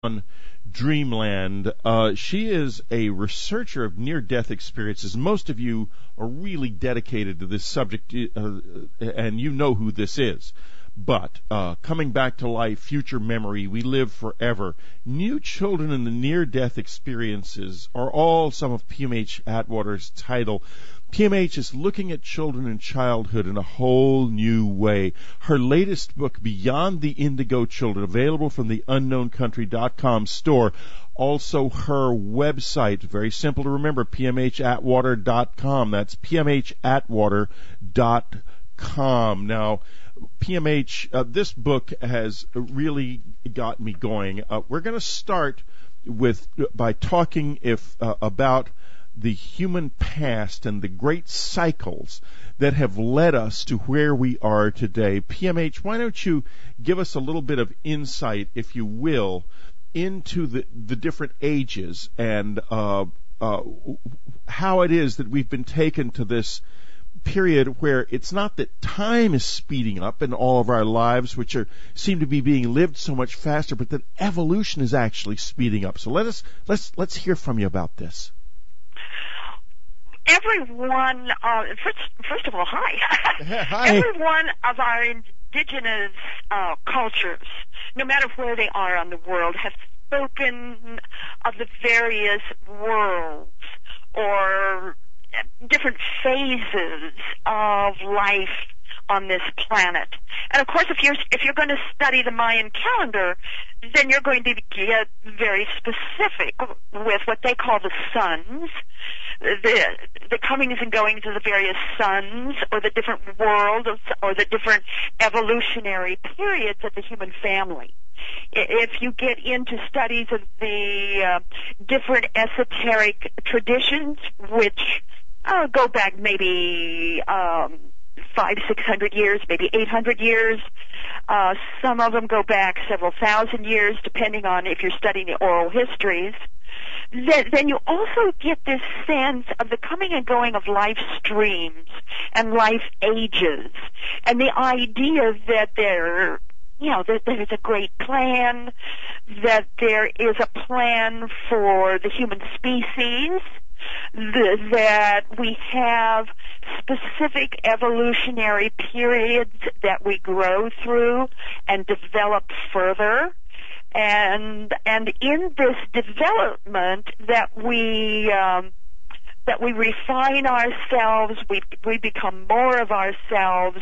on Dreamland. She is a researcher of near-death experiences. Most of you are really dedicated to this subject, and you know who this is. But coming back to life, future memory, we live forever. New children in the near-death experiences are all some of PMH Atwater's title. PMH is looking at children in childhood in a whole new way. Her latest book, Beyond the Indigo Children, available from the unknowncountry.com store. Also her website, very simple to remember, pmhatwater.com. That's pmhatwater.com. Now, PMH, this book has really got me going. We're going to start by talking about the human past and the great cycles that have led us to where we are today. PMH, why don't you give us a little bit of insight, if you will, into the different ages and how it is that we've been taken to this period where it's not that time is speeding up in all of our lives, which seem to be being lived so much faster, but that evolution is actually speeding up. So let's hear from you about this. Everyone, first of all, hi. Hi. Every one of our indigenous cultures, no matter where they are on the world, have spoken of the various worlds or different phases of life on this planet. And of course, if you're going to study the Mayan calendar, then you're going to get very specific with what they call the suns, the comings and goings of the various suns, or the different worlds, or the different evolutionary periods of the human family. If you get into studies of the different esoteric traditions, which go back maybe 500-600 years, maybe 800 years. Some of them go back several thousand years, depending on if you're studying the oral histories. Then you also get this sense of the coming and going of life streams and life ages, and the idea that that there's a great plan, that there is a plan for the human species, that we have specific evolutionary periods that we grow through and develop further, and in this development that we refine ourselves, we become more of ourselves,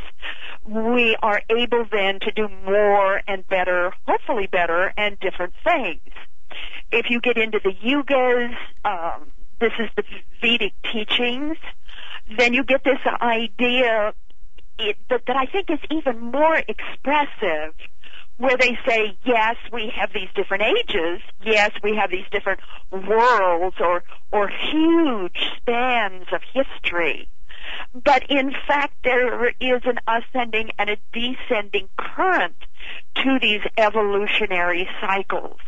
we are able then to do more and better, hopefully better, and different things. If you get into the yugas, this is the Vedic teachings, then you get this idea that I think is even more expressive, where they say, yes, we have these different ages, yes, we have these different worlds or huge spans of history, but in fact there is an ascending and a descending current to these evolutionary cycles.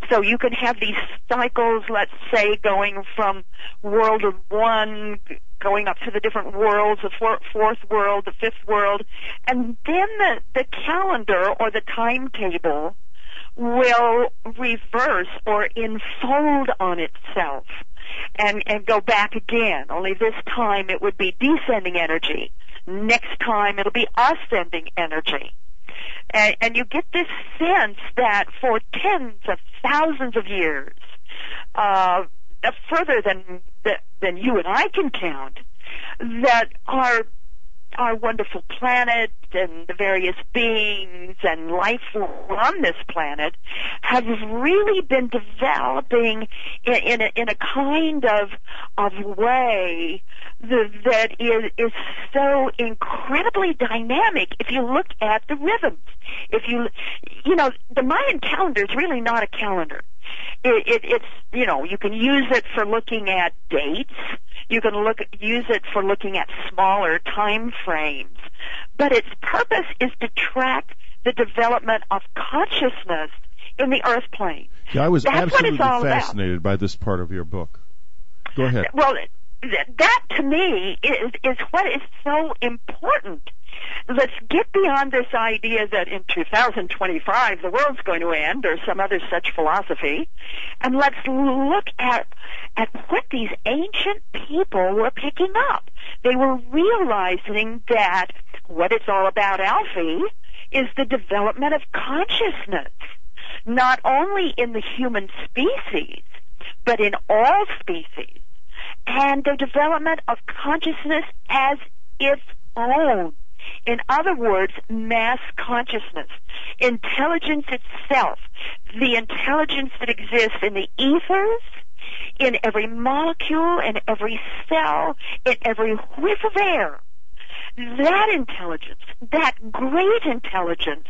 So you can have these cycles, let's say, going from world of one, going up to the different worlds, the fourth world, the fifth world, and then the calendar or the timetable will reverse or enfold on itself and go back again. Only this time it would be descending energy. Next time it'll be ascending energy. And you get this sense that for tens of thousands of years, further than you and I can count, that our wonderful planet and the various beings and life on this planet have really been developing in a kind of way that is so incredibly dynamic. If you look at the rhythms, the Mayan calendar is really not a calendar. It's you can use it for looking at dates. You can use it for looking at smaller time frames. But its purpose is to track the development of consciousness in the earth plane. Yeah, I was That's absolutely what it's all fascinated by this part of your book. Go ahead. Well, that to me is what is so important let's get beyond this idea that in 2025 the world's going to end or some other such philosophy, and let's look at what these ancient people were picking up. They were realizing that what it's all about, Alfie, is the development of consciousness, not only in the human species, but in all species, and the development of consciousness as its own. In other words, mass consciousness, intelligence itself, the intelligence that exists in the ethers, in every molecule, in every cell, in every whiff of air. That intelligence, that great intelligence,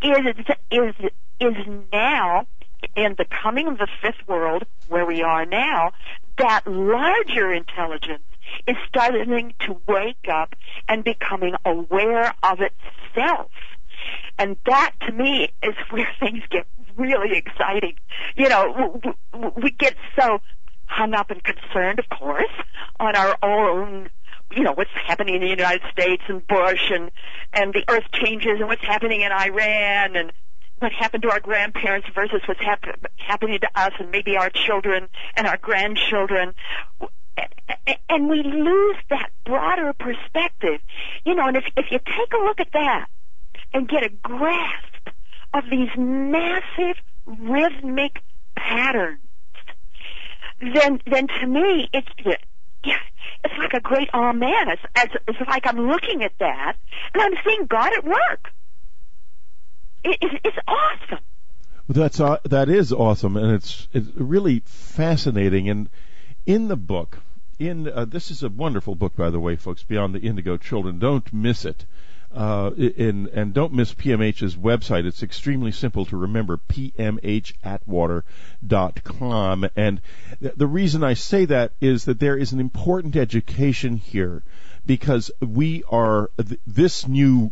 is now, in the coming of the fifth world, where we are now, that larger intelligence is starting to wake up and becoming aware of itself. And that, to me, is where things get really exciting. You know, we get so hung up and concerned, of course, on our own, you know, what's happening in the United States and Bush and the earth changes and what's happening in Iran and what happened to our grandparents versus what's happening to us and maybe our children and our grandchildren. And we lose that broader perspective. You know, and if you take a look at that and get a grasp of these massive rhythmic patterns, then to me it's like a great amen. It's like I'm looking at that and I'm seeing God at work. It's awesome. That is awesome, and it's really fascinating. And in the book, this is a wonderful book, by the way, folks. Beyond the Indigo Children, don't miss it, and don't miss PMH's website. It's extremely simple to remember: PMHAtwater.com. And the reason I say that is that there is an important education here, because we are these new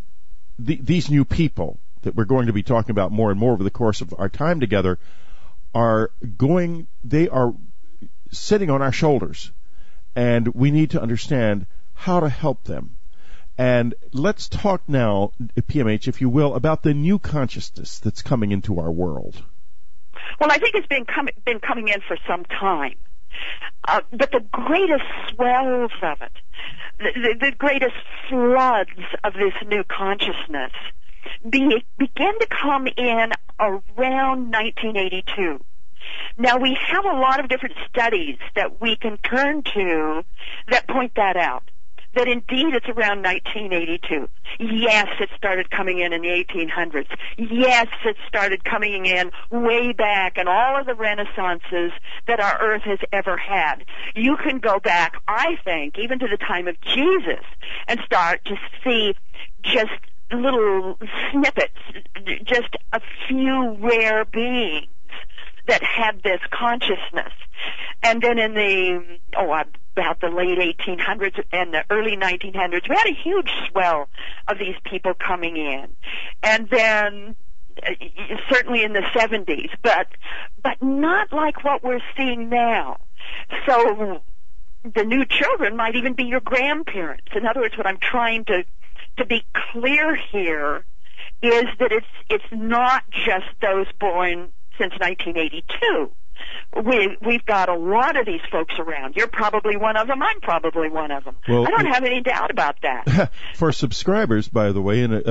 people that we're going to be talking about more and more over the course of our time together they are sitting on our shoulders, and we need to understand how to help them. And let's talk now, PMH, if you will, about the new consciousness that's coming into our world. Well, I think it's been coming in for some time. But the greatest swells of it, the greatest floods of this new consciousness began to come in around 1982. Now, we have a lot of different studies that we can turn to that point that out, that indeed it's around 1982. Yes, it started coming in the 1800s. Yes, it started coming in way back in all of the renaissances that our earth has ever had. You can go back, I think, even to the time of Jesus and start to see just little snippets, just a few rare beings that had this consciousness. And then in about the late 1800s and the early 1900s, we had a huge swell of these people coming in. And then certainly in the 70s, but not like what we're seeing now. So the new children might even be your grandparents. In other words, what I'm trying to be clear here is that it's not just those born since 1982. We've got a lot of these folks around. You're probably one of them. I'm probably one of them. Well, I don't have any doubt about that. For subscribers, by the way, and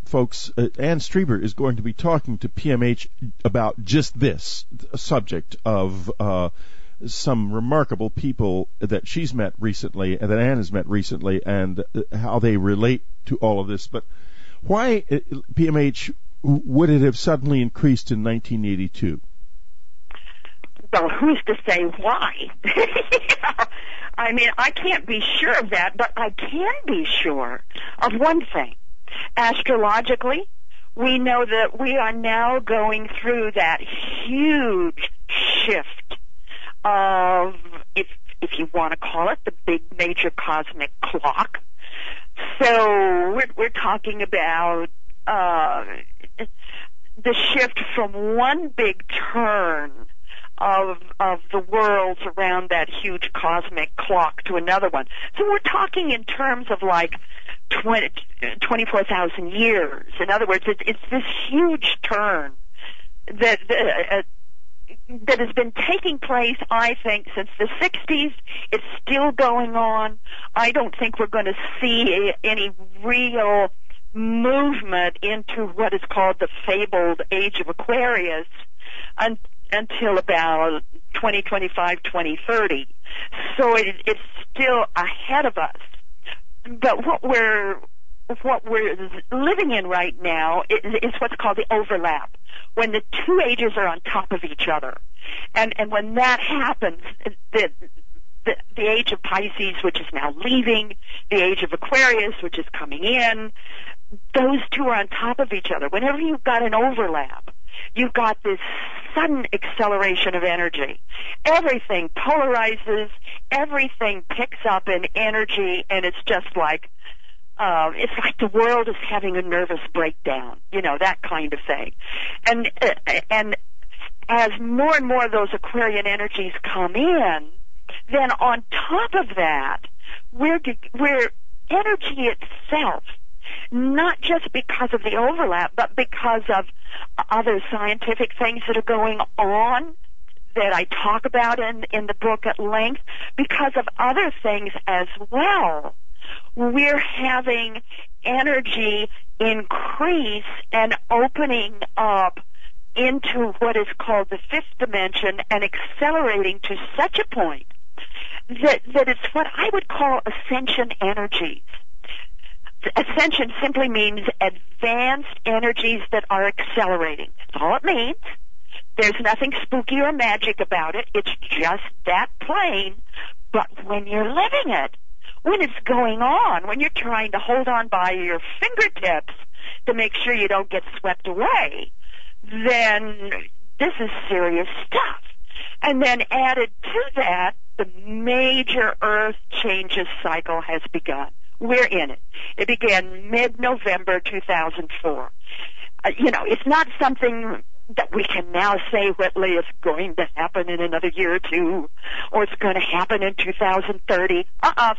folks, Ann Strieber is going to be talking to PMH about just this subject of some remarkable people that she's met recently, and that Ann has met recently, and how they relate to all of this. But why, PMH, would it have suddenly increased in 1982? Well, who's to say why? I mean, I can't be sure of that, but I can be sure of one thing. Astrologically, we know that we are now going through that huge shift of, if you want to call it, the big major cosmic clock. So we're talking about the shift from one big turn of the worlds around that huge cosmic clock to another one. So we're talking in terms of like 24,000 years. In other words, it's this huge turn that has been taking place, I think, since the 60s. It's still going on. I don't think we're going to see any real movement into what is called the fabled age of Aquarius until about 2025, 2030. So it's still ahead of us. But what we're living in right now is what's called the overlap, when the two ages are on top of each other. And when that happens, the age of Pisces, which is now leaving, the age of Aquarius, which is coming in, those two are on top of each other. Whenever you've got an overlap, you've got this sudden acceleration of energy. Everything polarizes, everything picks up in energy, and it's just like, it's like the world is having a nervous breakdown, that kind of thing. And as more and more of those Aquarian energies come in, then on top of that, we're energy itself, not just because of the overlap, but because of other scientific things that are going on that I talk about in the book at length, because of other things as well. We're having energy increase and opening up into what is called the fifth dimension and accelerating to such a point that it's what I would call ascension energies. Ascension simply means advanced energies that are accelerating. That's all it means. There's nothing spooky or magic about it. It's just that plain. But when you're living it, when it's going on, when you're trying to hold on by your fingertips to make sure you don't get swept away, then this is serious stuff. And then added to that, the major Earth changes cycle has begun. We're in it. It began mid-November 2004. It's not something that we can now say, Whitley, it's going to happen in another year or two, or it's going to happen in 2030.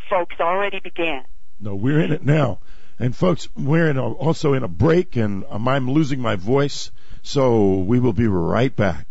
Folks, already began. No, we're in it now. And folks, we're also in a break, and I'm losing my voice, so we will be right back.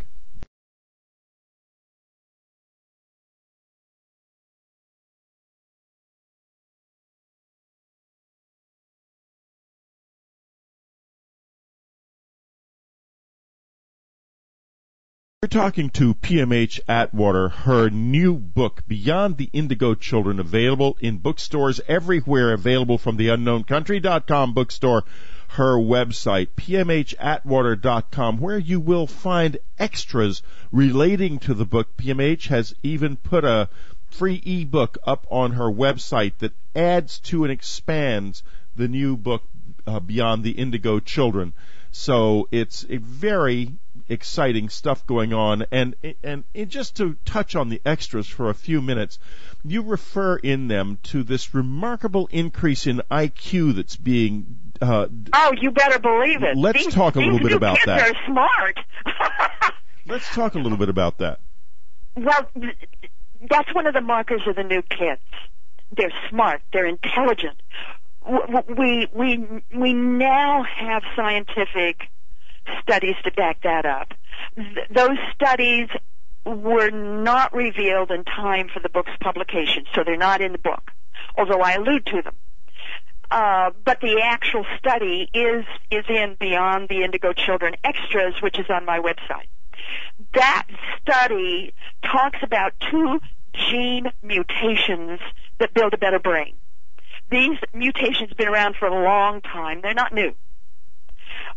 We're talking to PMH Atwater. Her new book, Beyond the Indigo Children, available in bookstores everywhere, available from the unknowncountry.com bookstore, her website, pmhatwater.com, where you will find extras relating to the book. PMH has even put a free ebook up on her website that adds to and expands the new book, Beyond the Indigo Children. So it's a very exciting stuff going on, and just to touch on the extras for a few minutes, you refer in them to this remarkable increase in IQ that's being you better believe it. Let's talk a little bit about that. These kids are smart. Let's talk a little bit about that. Well, that's one of the markers of the new kids. They're smart. They're intelligent. We now have scientific studies to back that up. Those studies were not revealed in time for the book's publication, so they're not in the book, although I allude to them. But the actual study is in Beyond the Indigo Children Extras, which is on my website. That study talks about 2 gene mutations that build a better brain. These mutations have been around for a long time. They're not new.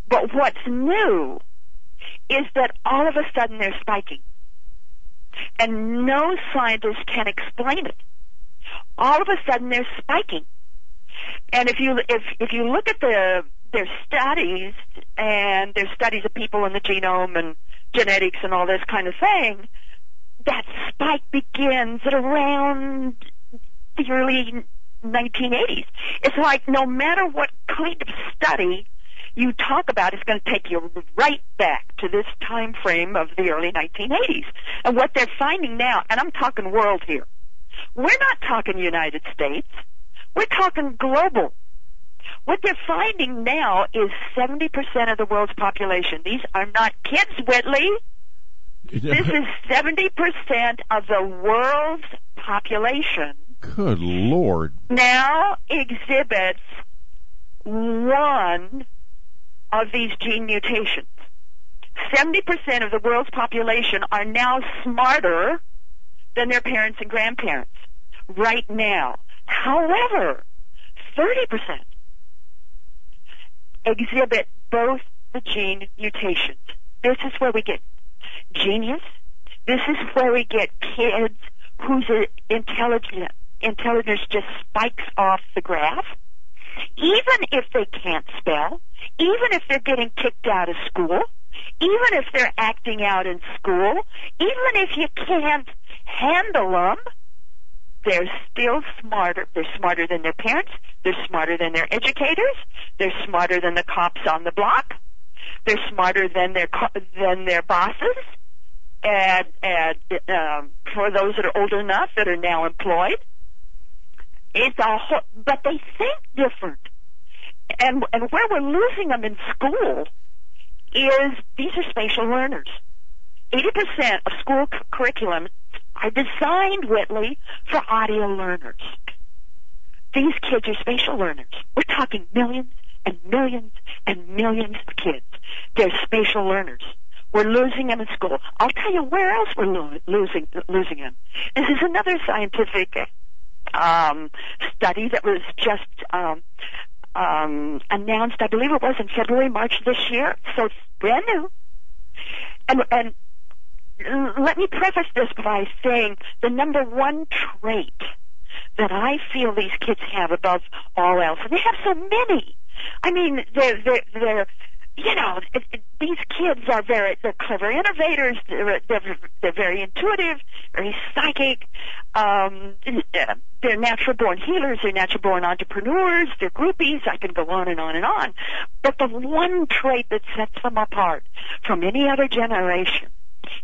But what's new is that all of a sudden they're spiking. And no scientist can explain it. All of a sudden they're spiking. And if you look at their studies, and their studies of people in the genome and genetics and all this kind of thing, that spike begins at around the early 1980s. It's like no matter what kind of study you talk about, it's going to take you right back to this time frame of the early 1980s. And what they're finding now, and I'm talking world here, we're not talking United States, we're talking global. What they're finding now is 70% of the world's population. These are not kids, Whitley. This is 70% of the world's population. Good Lord. Now exhibits one of these gene mutations. 70% of the world's population are now smarter than their parents and grandparents right now. However, 30% exhibit both the gene mutations. This is where we get genius. This is where we get kids whose intelligence just spikes off the graph. Even if they can't spell, even if they're getting kicked out of school, even if they're acting out in school, even if you can't handle them, they're still smarter. They're smarter than their parents. They're smarter than their educators. They're smarter than the cops on the block. They're smarter than their bosses. And for those that are old enough that are now employed, it's a whole, but they think different. And where we're losing them in school is these are spatial learners. 80% of school curriculum are designed, Whitley, for audio learners. These kids are spatial learners. We're talking millions and millions and millions of kids. They're spatial learners. We're losing them in school. I'll tell you where else we're losing them. This is another scientific study that was just announced, I believe it was in February, March this year, so it's brand new. And let me preface this by saying the number one trait that I feel these kids have above all else, and they have so many. I mean, they're you know, these kids are they're clever innovators. They're very intuitive, very psychic. They're natural-born healers. They're natural-born entrepreneurs. They're groupies. I can go on and on and on. But the one trait that sets them apart from any other generation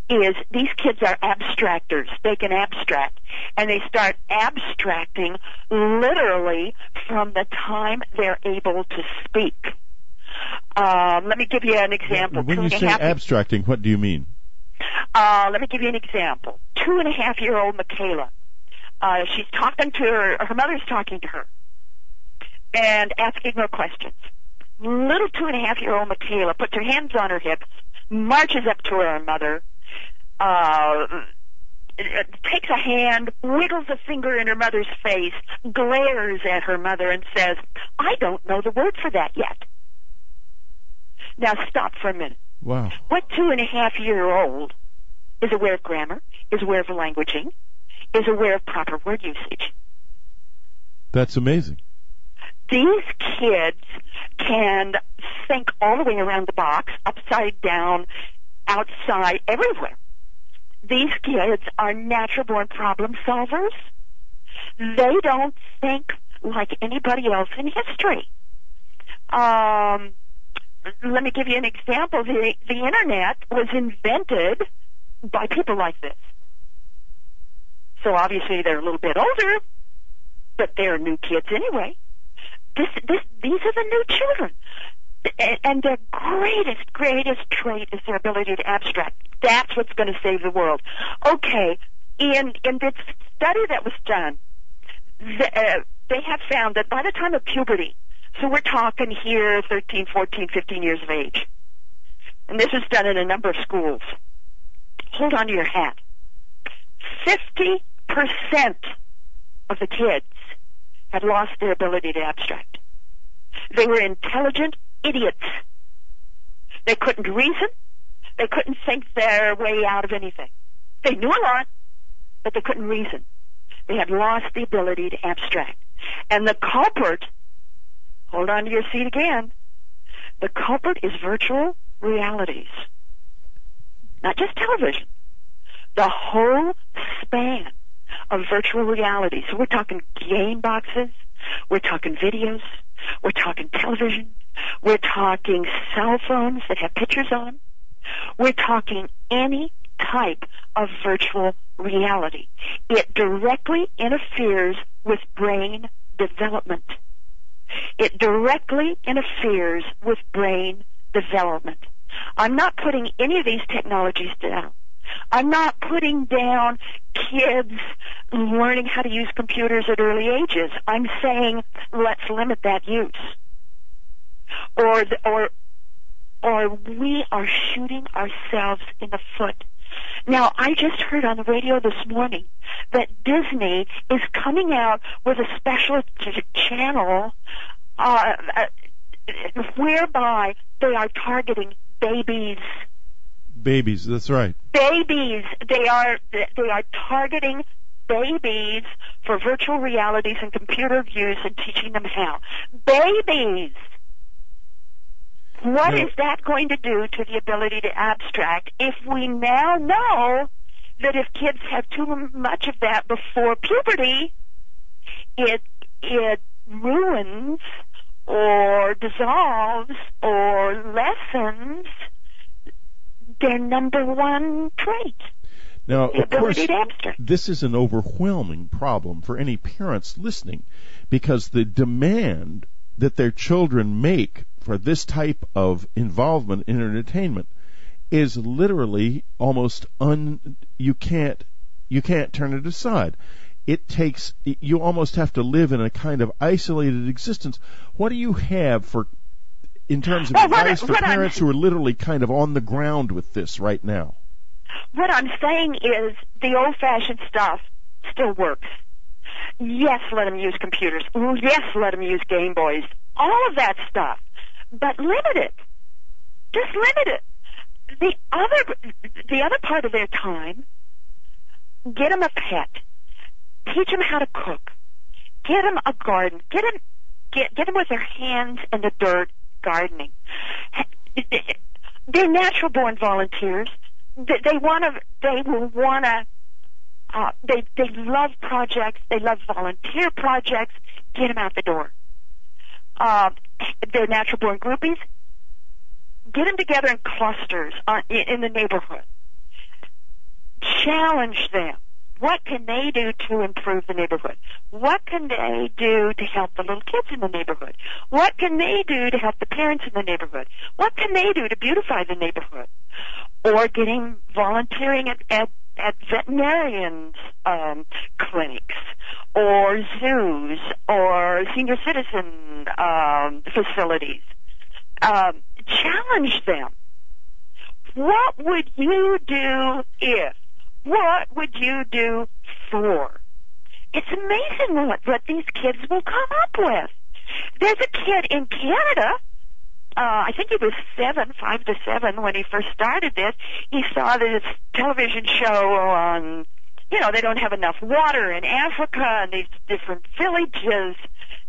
is these kids are abstractors. They can abstract, and they start abstracting literally from the time they're able to speak. Let me give you an example. When you say abstracting, what do you mean? Let me give you an example. 2.5-year-old Michaela. She's talking to her mother's talking to her and asking her questions. Little 2.5-year-old Michaela puts her hands on her hips, marches up to her mother, takes a hand, wiggles a finger in her mother's face, glares at her mother and says, "I don't know the word for that yet." Now stop for a minute. Wow. What 2.5-year-old is aware of grammar, is aware of languaging, is aware of proper word usage? That's amazing. These kids can think all the way around the box, upside down, outside, everywhere. These kids are natural-born problem solvers. They don't think like anybody else in history. Let me give you an example. The Internet was invented by people like this. So obviously they're a little bit older, but they're new kids anyway. These are the new children. And their greatest trait is their ability to abstract. That's what's going to save the world. Okay, in this study that was done, they have found that by the time of puberty, so we're talking here 13, 14, 15 years of age, and this was done in a number of schools. Hold on to your hat. 50% of the kids had lost their ability to abstract. They were intelligent idiots. They couldn't reason. They couldn't think their way out of anything. They knew a lot, but they couldn't reason. They had lost the ability to abstract. And the culprit, hold on to your seat again, the culprit is virtual realities. Not just television. The whole span of virtual reality. So we're talking game boxes, we're talking videos, we're talking television, we're talking cell phones that have pictures on, we're talking any type of virtual reality. It directly interferes with brain development. It directly interferes with brain development. I'm not putting any of these technologies down. I'm not putting down kids learning how to use computers at early ages. I'm saying let's limit that use. Or we are shooting ourselves in the foot. Now, I just heard on the radio this morning that Disney is coming out with a special channel whereby they are targeting babies. Babies, that's right. Babies. They are targeting babies for virtual realities and computer use and teaching them how. Babies. What is that going to do to the ability to abstract if we now know that if kids have too much of that before puberty, it ruins or dissolves or lessens their number one trait? Now, of course, this is an overwhelming problem for any parents listening, because the demand that their children make for this type of involvement in entertainment is literally almost you can't turn it aside. You almost have to live in a kind of isolated existence. What do you have in terms of advice for parents who are literally kind of on the ground with this right now? What I'm saying is the old-fashioned stuff still works. Yes, let them use computers. Yes, let them use Game Boys. All of that stuff. But limit it. Just limit it. The other part of their time, get them a pet. Teach them how to cook. Get them a garden. Get them with their hands in the dirt gardening. They're natural-born volunteers. They love projects. They love volunteer projects. Get them out the door. They're natural-born groupies. Get them together in clusters in the neighborhood. Challenge them. What can they do to improve the neighborhood? What can they do to help the little kids in the neighborhood? What can they do to help the parents in the neighborhood? What can they do to beautify the neighborhood? Or volunteering at veterinarians' clinics, or zoos, or senior citizen facilities. Challenge them. What would you do if? What would you do for? It's amazing what these kids will come up with. There's a kid in Canada, I think he was 5 to 7 when he first started this. He saw this television show on, they don't have enough water in Africa, and these different villages,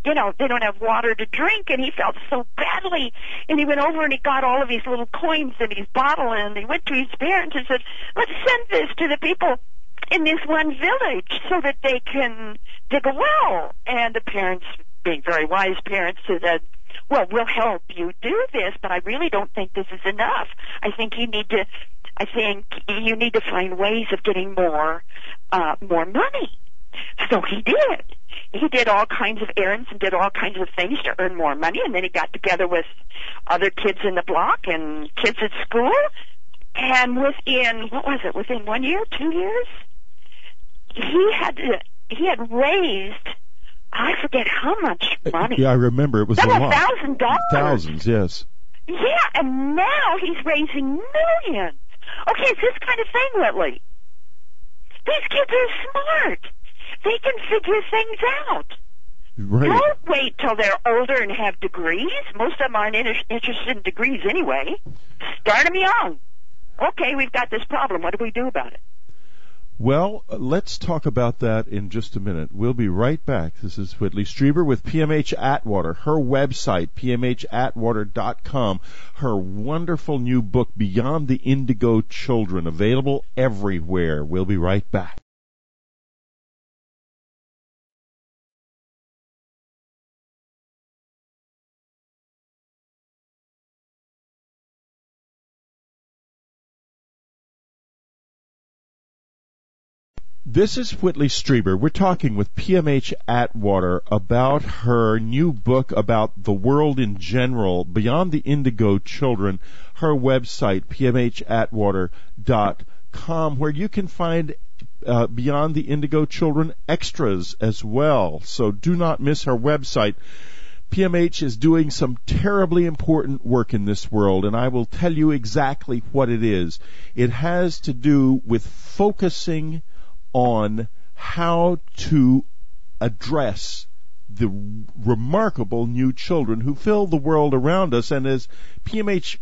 they don't have water to drink, and he felt so badly. And he went over and he got all of these little coins in his bottle, and he went to his parents and said, let's send this to the people in this one village so that they can dig a well. And the parents, being very wise parents, said, well, we'll help you do this, but I really don't think this is enough. I think you need to find ways of getting more money. So he did. He did all kinds of errands and did all kinds of things to earn more money, and then he got together with other kids in the block and kids at school, and within 1 year, 2 years, he had raised, I forget how much money. Yeah, I remember. It was a lot. $1,000. Thousands, yes. Yeah, and now he's raising millions. Okay, it's this kind of thing, Whitley. These kids are smart. They can figure things out. Right. Don't wait till they're older and have degrees. Most of them aren't interested in degrees anyway. Start them young. Okay, we've got this problem. What do we do about it? Well, let's talk about that in just a minute. We'll be right back. This is Whitley Strieber with PMH Atwater. Her website, pmhatwater.com. Her wonderful new book, Beyond the Indigo Children, available everywhere. We'll be right back. This is Whitley Strieber. We're talking with PMH Atwater about her new book about the world in general, Beyond the Indigo Children, her website, pmhatwater.com, where you can find Beyond the Indigo Children extras as well. So do not miss her website. PMH is doing some terribly important work in this world, and I will tell you exactly what it is. It has to do with focusing on how to address the remarkable new children who fill the world around us. And as PMH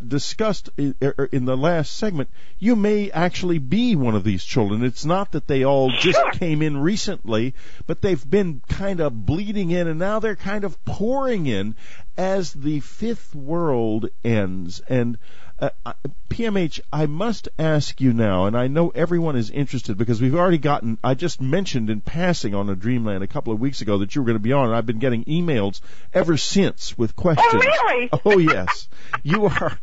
discussed in the last segment, you may actually be one of these children. It's not that they all just came in recently, but they've been kind of bleeding in, and now they're kind of pouring in as the fifth world ends. And PMH, I must ask you now, and I know everyone is interested because we've already gotten, I just mentioned in passing on a Dreamland a couple of weeks ago that you were going to be on, and I've been getting emails ever since with questions. Oh, really? Oh, yes. You are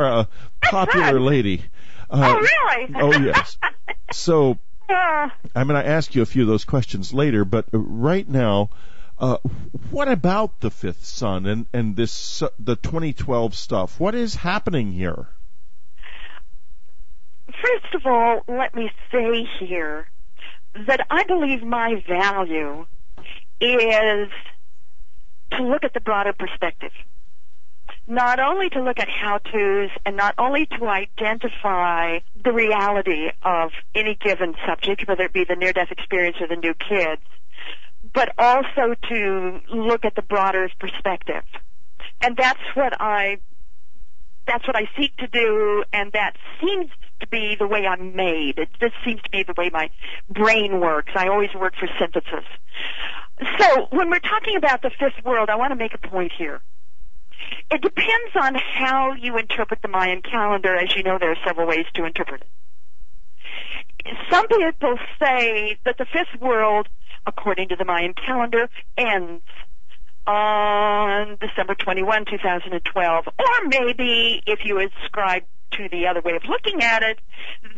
a popular lady. Oh, really? Oh, yes. So I'm going to ask you a few of those questions later, but right now, what about the fifth sun and this the 2012 stuff? What is happening here? First of all, let me say here that I believe my value is to look at the broader perspective. Not only to look at how-tos and not only to identify the reality of any given subject, whether it be the near-death experience or the new kids, but also to look at the broader perspective. And that's what I seek to do, and that seems to be the way I'm made. This seems to be the way my brain works. I always work for synthesis. So when we're talking about the fifth world, I want to make a point here. It depends on how you interpret the Mayan calendar. As you know, there are several ways to interpret it. Some people say that the fifth world, according to the Mayan calendar, ends on December 21, 2012. Or maybe, if you ascribe to the other way of looking at it,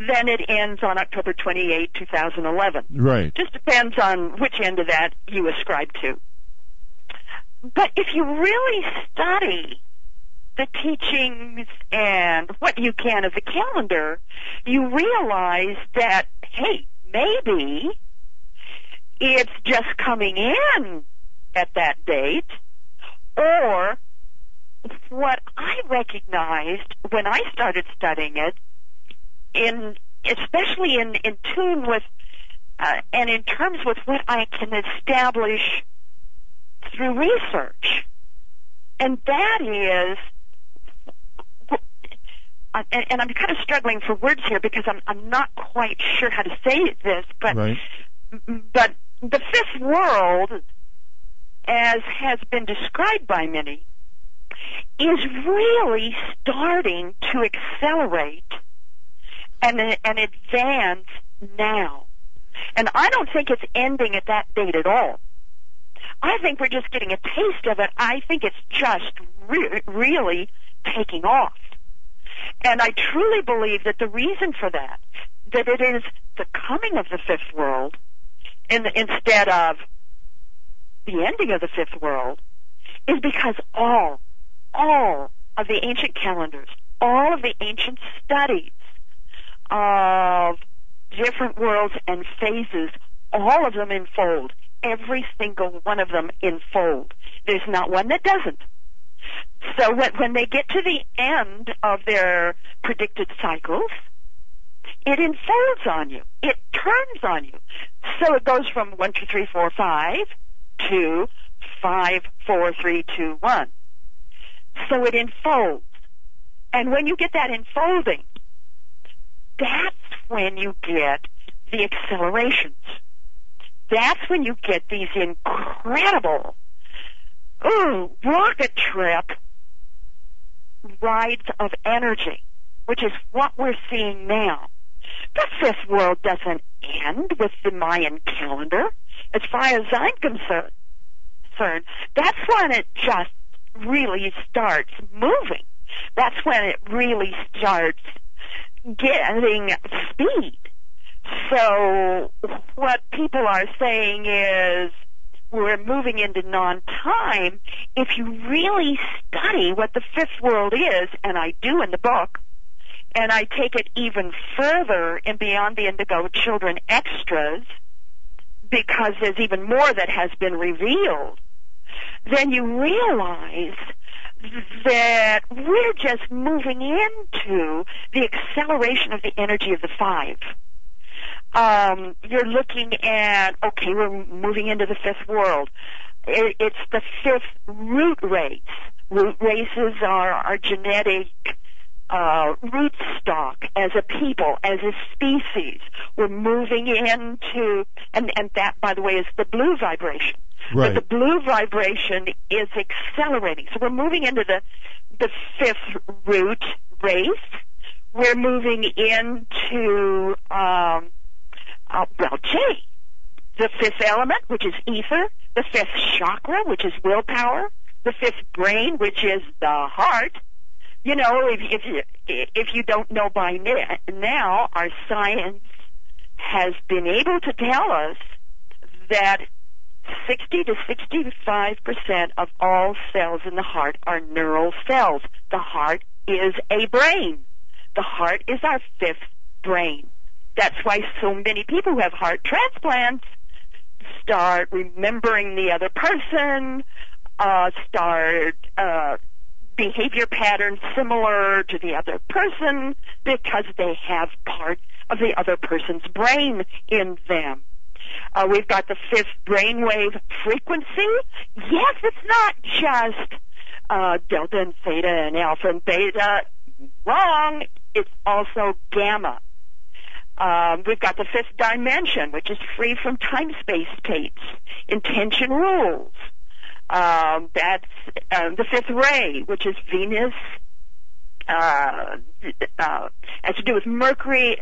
then it ends on October 28, 2011. Right. Just depends on which end of that you ascribe to. But if you really study the teachings and what you can of the calendar, you realize that, hey, maybe it's just coming in at that date, or what I recognized when I started studying it, especially in tune with and in terms with what I can establish through research, and that is, and I'm kind of struggling for words here because I'm not quite sure how to say this, but right. But the fifth world, as has been described by many, is really starting to accelerate and advance now. And I don't think it's ending at that date at all. I think we're just getting a taste of it. I think it's just really taking off. And I truly believe that the reason for that it is the coming of the fifth world instead of the ending of the fifth world, is because all of the ancient calendars, all of the ancient studies of different worlds and phases, all of them enfold. Every single one of them enfold. There's not one that doesn't. So when they get to the end of their predicted cycles, it enfolds on you. It turns on you. So it goes from 1, 2, 3, 4, 5 to 5, 4, 3, 2, 1. So it enfolds. And when you get that enfolding, that's when you get the accelerations. That's when you get these incredible rocket trip rides of energy, which is what we're seeing now. The fifth world doesn't end with the Mayan calendar. As far as I'm concerned, that's when it just really starts moving. That's when it really starts getting speed. So what people are saying is we're moving into non-time. If you really study what the fifth world is, and I do in the book, and I take it even further in Beyond the Indigo Children extras, because there's even more that has been revealed, then you realize that we're just moving into the acceleration of the energy of the five. You're looking at, okay, we're moving into the fifth world. It's the fifth root race. Root races are our genetic root stock as a people, as a species. We're moving into, and that, by the way, is the blue vibration. Right. But the blue vibration is accelerating. So we're moving into the fifth root race. We're moving into, J, the fifth element, which is ether, the fifth chakra, which is willpower, the fifth brain, which is the heart. You know, if you don't know by now, our science has been able to tell us that 60 to 65% of all cells in the heart are neural cells. The heart is a brain. The heart is our fifth brain. That's why so many people who have heart transplants start remembering the other person, start behavior patterns similar to the other person, because they have part of the other person's brain in them. We've got the fifth brainwave frequency. Yes, it's not just delta and theta and alpha and beta. Wrong. It's also gamma. We've got the fifth dimension, which is free from time-space tapes. Intention rules. That's the fifth ray, which is Venus. Has to do with mercy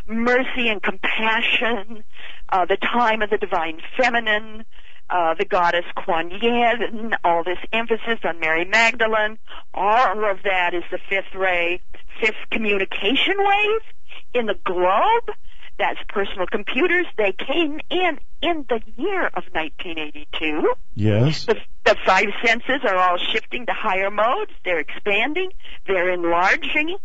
and compassion. The time of the divine feminine. The goddess Kuan Yin. All this emphasis on Mary Magdalene. All of that is the fifth ray. Fifth communication wave in the globe. That's personal computers. They came in the year of 1982. Yes. The five senses are all shifting to higher modes. They're expanding. They're enlarging.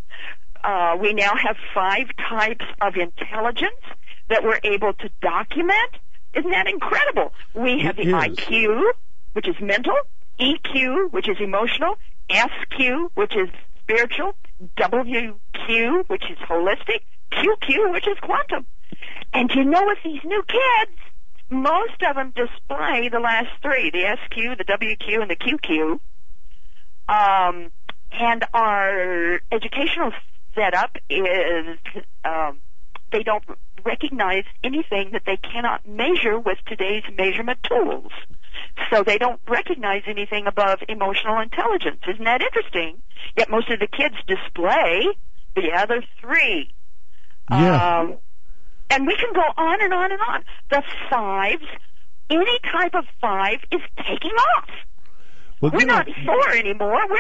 We now have 5 types of intelligence that we're able to document. Isn't that incredible? We have the IQ, which is mental, EQ, which is emotional, SQ, which is spiritual, WQ, which is holistic, QQ, which is quantum. And you know, with these new kids, most of them display the last 3, the SQ, the WQ, and the QQ. And our educational setup is they don't recognize anything that they cannot measure with today's measurement tools. So they don't recognize anything above emotional intelligence. Isn't that interesting? Yet most of the kids display the other 3. Yeah. And we can go on and on and on. The 5s, any type of 5 is taking off. Well, we're not 4 anymore, we're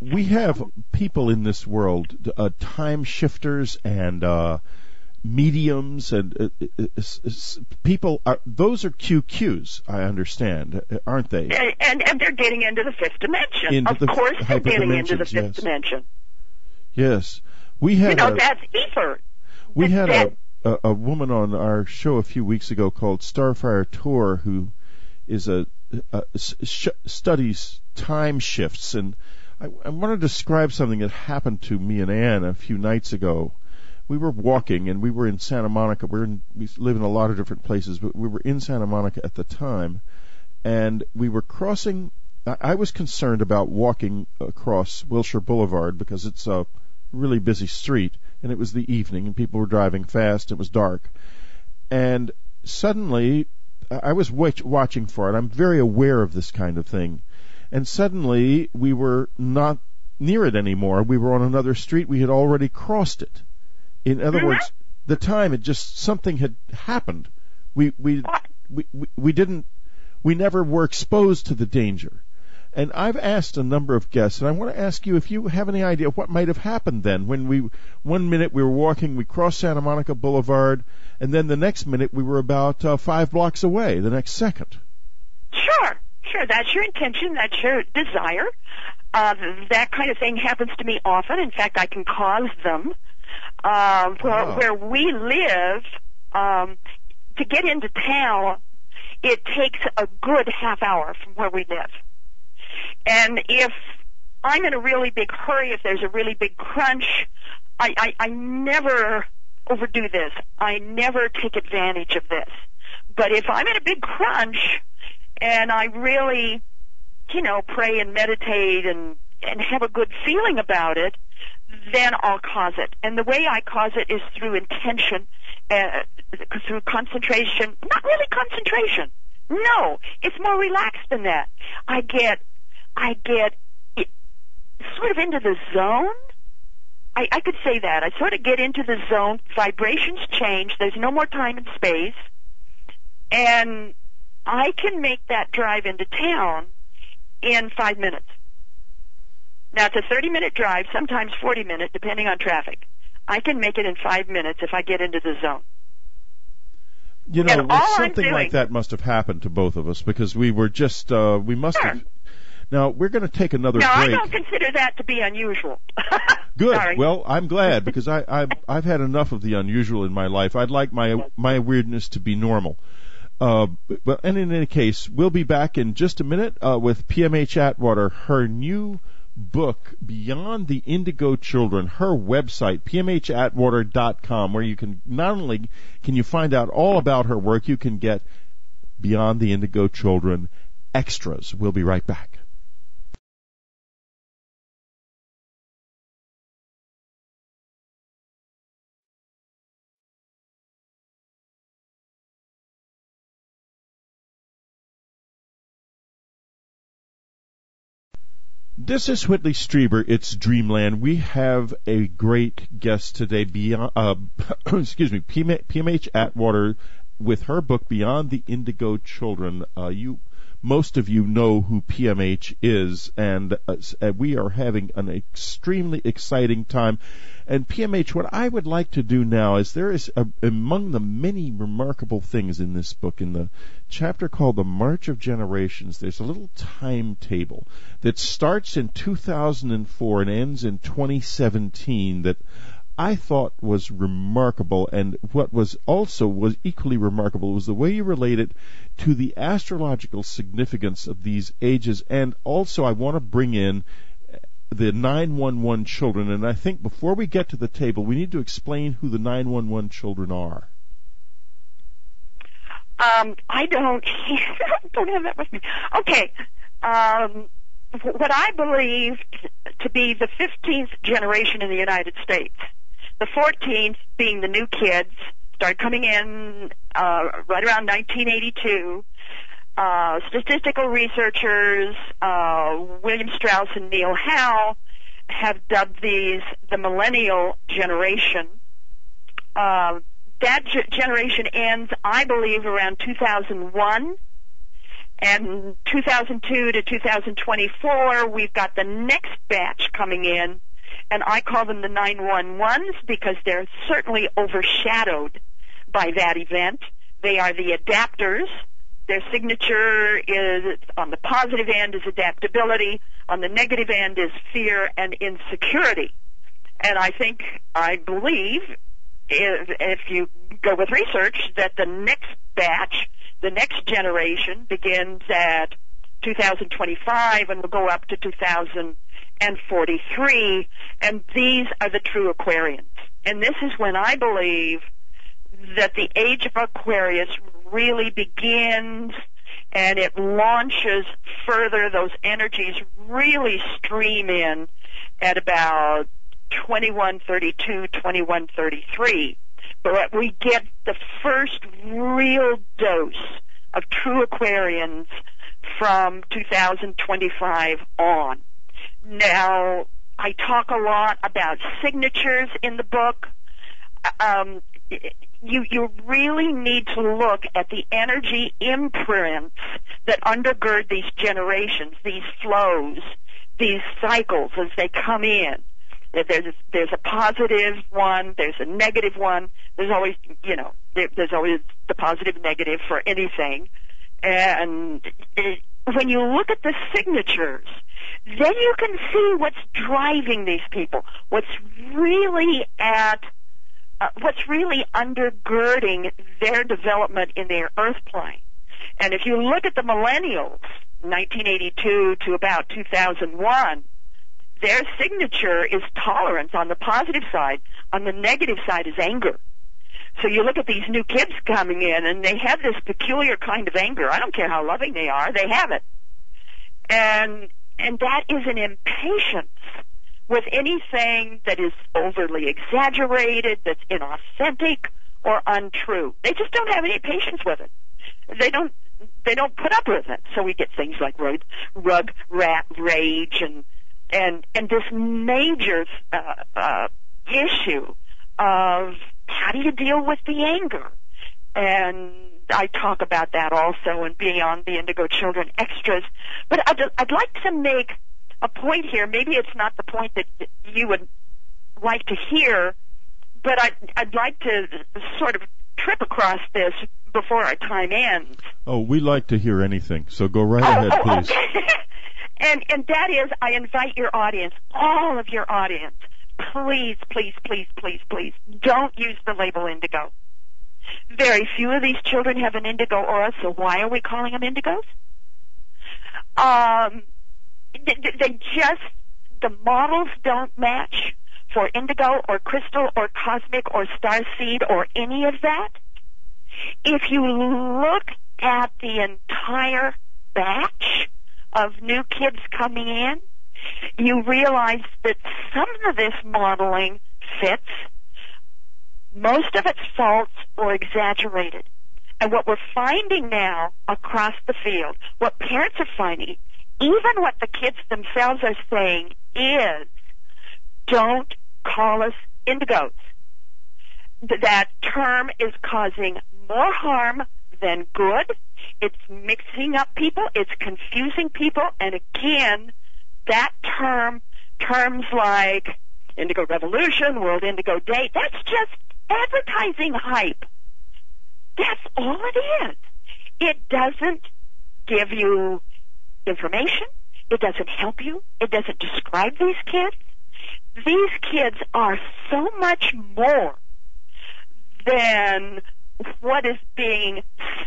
5. We have people in this world, time shifters and mediums, and people are, those are QQs, I understand, aren't they? And they're getting into the 5th dimension. Of course they're getting into the 5th dimension. Yes. We had that's ether. We had a woman on our show a few weeks ago called Starfire Tour, who is studies time shifts, and I want to describe something that happened to me and Ann a few nights ago. We were walking, and we were in Santa Monica. We live in a lot of different places, but we were in Santa Monica at the time, and we were crossing. I was concerned about walking across Wilshire Boulevard because it's a really busy street, and it was the evening, and people were driving fast. It was dark, and suddenly I was watching for it. I'm very aware of this kind of thing, and suddenly we were not near it anymore. We were on another street. We had already crossed it. In other words, the time it just something had happened. We never were exposed to the danger, And I've asked a number of guests, and I want to ask you if you have any idea what might have happened then. When 1 minute we were walking, we crossed Santa Monica Boulevard, and then the next minute we were about 5 blocks away, the next second. Sure, that's your intention, that's your desire. That kind of thing happens to me often. In fact, I can cause them. Where we live, to get into town, it takes a good half hour from where we live. And if I'm in a really big hurry, if there's a really big crunch, I never overdo this. I never take advantage of this. But if I'm in a big crunch and I really, pray and meditate and have a good feeling about it, then I'll cause it. And the way I cause it is through intention, through concentration. Not really concentration. No, it's more relaxed than that. I get sort of into the zone. I could say that. I sort of get into the zone. Vibrations change. There's no more time and space. And I can make that drive into town in 5 minutes. Now, it's a 30-minute drive, sometimes 40-minute, depending on traffic. I can make it in 5 minutes if I get into the zone. Something like that must have happened to both of us because we were just, we must have. Now, we're going to take another break. No, I don't consider that to be unusual. Good. Sorry. Well, I'm glad because I've had enough of the unusual in my life. I'd like my weirdness to be normal. But in any case, we'll be back in just a minute with PMH Atwater, her new book, Beyond the Indigo Children, her website, pmhatwater.com, where you can not only can you find out all about her work, you can get Beyond the Indigo Children extras. We'll be right back. This is Whitley Strieber. It's Dreamland. We have a great guest today, PMH Atwater, with her book Beyond the Indigo Children. Most of you know who PMH is, and we are having an extremely exciting time. And PMH, what I would like to do now is there is, among the many remarkable things in this book, in the chapter called The March of Generations, there's a little timetable that starts in 2004 and ends in 2017 that I thought was remarkable, and what was equally remarkable was the way you relate it to the astrological significance of these ages. And also I want to bring in the 911 children, and I think before we get to the table we need to explain who the 911 children are. I don't have that with me. Okay. What I believe to be the 15th generation in the United States. The 14th being the new kids, started coming in right around 1982. Statistical researchers, William Strauss and Neil Howe, have dubbed these the millennial generation. That generation ends, I believe, around 2001. And 2002 to 2024, we've got the next batch coming in. And I call them the 911s because they're certainly overshadowed by that event. They are the adapters. Their signature is, on the positive end, is adaptability. On the negative end is fear and insecurity. And I believe, if you go with research, that the next batch, the next generation, begins at 2025 and will go up to 2043, and these are the true Aquarians. And this is when I believe that the age of Aquarius really begins, and it launches further. Those energies really stream in at about 2132, 2133. But we get the first real dose of true Aquarians from 2025 on. Now, I talk a lot about signatures in the book. you really need to look at the energy imprints that undergird these generations, these flows, these cycles as they come in. There's a positive one, there's a negative one. There's always, there's always the positive, negative for anything. And when you look at the signatures, then you can see what's driving these people, what's really undergirding their development in their earth plane. And if you look at the millennials, 1982 to about 2001, their signature is tolerance on the positive side. On the negative side is anger. So you look at these new kids coming in, and they have this peculiar kind of anger. I don't care how loving they are, they have it. And that is an impatience with anything that is overly exaggerated, that's inauthentic or untrue. They just don't have any patience with it. They don't put up with it. So we get things like rug rat rage and this major issue of how do you deal with the anger? And I talk about that also in Beyond the Indigo Children extras. But I'd like to make a point here. Maybe it's not the point that you would like to hear, but I'd like to sort of trip across this before our time ends. Oh, we like to hear anything, so go right ahead, please. Okay. And that is, I invite your audience, all of your audience, please, please, please, please, please, don't use the label indigo. Very few of these children have an indigo aura, so why are we calling them indigos? The models don't match for indigo or crystal or cosmic or starseed or any of that. If you look at the entire batch of new kids coming in, you realize that some of this modeling fits. Most of it's false or exaggerated. And what we're finding now across the field, what parents are finding, even what the kids themselves are saying is, don't call us indigos. That term is causing more harm than good. It's mixing up people. It's confusing people. And again, that terms like Indigo Revolution, World Indigo Day, that's just advertising hype. That's all it is. It doesn't give you information. It doesn't help you. It doesn't describe these kids. These kids are so much more than what is being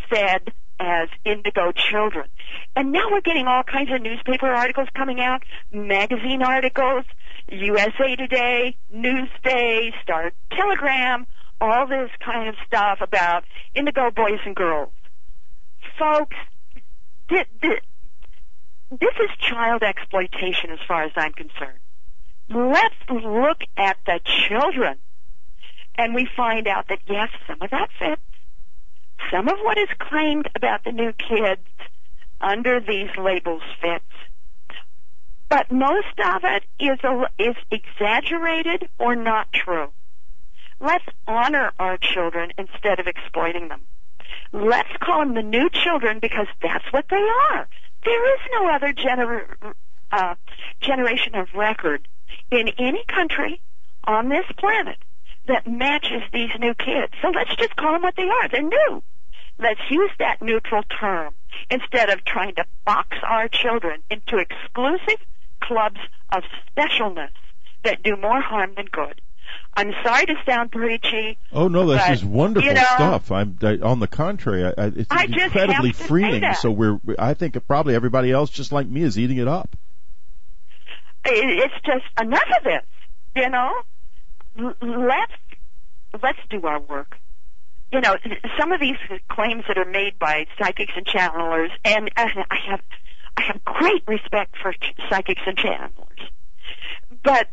said as indigo children. And now we're getting all kinds of newspaper articles coming out, magazine articles, USA Today, Newsday, Star Telegram, all this kind of stuff about indigo boys and girls. Folks, this is child exploitation as far as I'm concerned. Let's look at the children, and we find out that, yes, some of that fits. Some of what is claimed about the new kids under these labels fits. But most of it is exaggerated or not true. Let's honor our children instead of exploiting them. Let's call them the new children because that's what they are. There is no other generation of record in any country on this planet that matches these new kids. So let's just call them what they are. They're new. Let's use that neutral term instead of trying to box our children into exclusive clubs of specialness that do more harm than good. I'm sorry to sound preachy. Oh no, this is wonderful stuff. On the contrary, it's incredibly freeing. So I think probably everybody else, just like me, is eating it up. It's just enough of this. Let's do our work. Some of these claims that are made by psychics and channelers, and I have great respect for psychics and channelers, but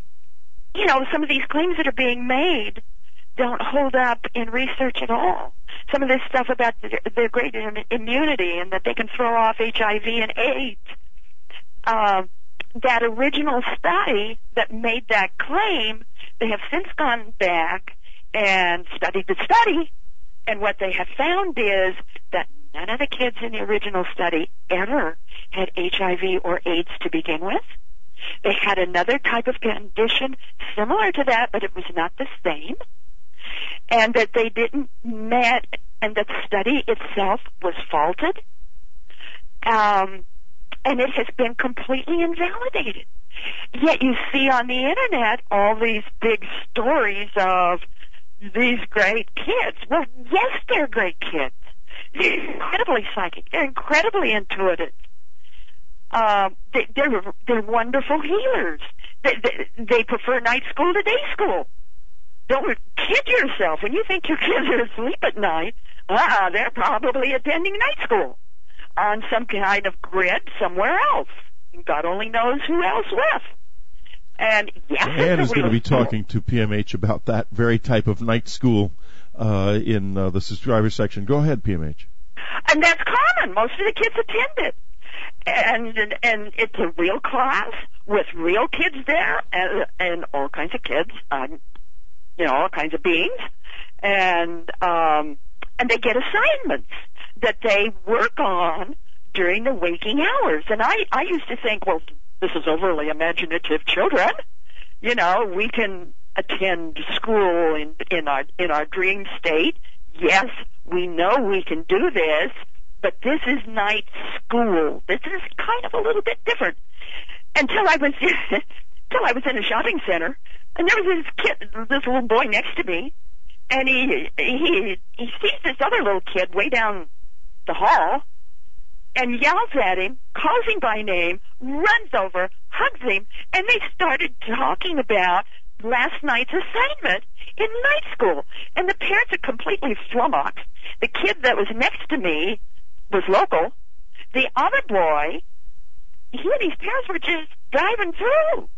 some of these claims that are being made don't hold up in research at all. Some of this stuff about their great immunity and that they can throw off HIV and AIDS. That original study that made that claim, they have since gone back and studied the study. And what they have found is that none of the kids in the original study ever had HIV or AIDS to begin with. They had another type of condition similar to that, but it was not the same. And that they didn't met, and that the study itself was faulted. And it has been completely invalidated. Yet you see on the internet all these big stories of these great kids. Well, yes, they're great kids. They're incredibly psychic. They're incredibly intuitive. They're wonderful healers. They prefer night school to day school. Don't kid yourself. When you think your kids are asleep at night, they're probably attending night school on some kind of grid somewhere else. And God only knows who else with. And yes, Ann is going to be talking to PMH about that very type of night school in the subscriber section. Go ahead, PMH. And that's common. Most of the kids attend it. And it's a real class with real kids there and all kinds of kids, all kinds of beings. And they get assignments that they work on during the waking hours. And I used to think, well, this is overly imaginative children. We can attend school in our dream state. Yes, we know we can do this, but this is night school. This is kind of a little bit different. Until I was in a shopping center, and there was this little boy next to me, and he sees this other little kid way down the hall, and yells at him, calls him by name, runs over, hugs him, and they started talking about last night's assignment in night school. And the parents are completely flummoxed. The kid that was next to me was local. The other boy, he and his parents were just driving through.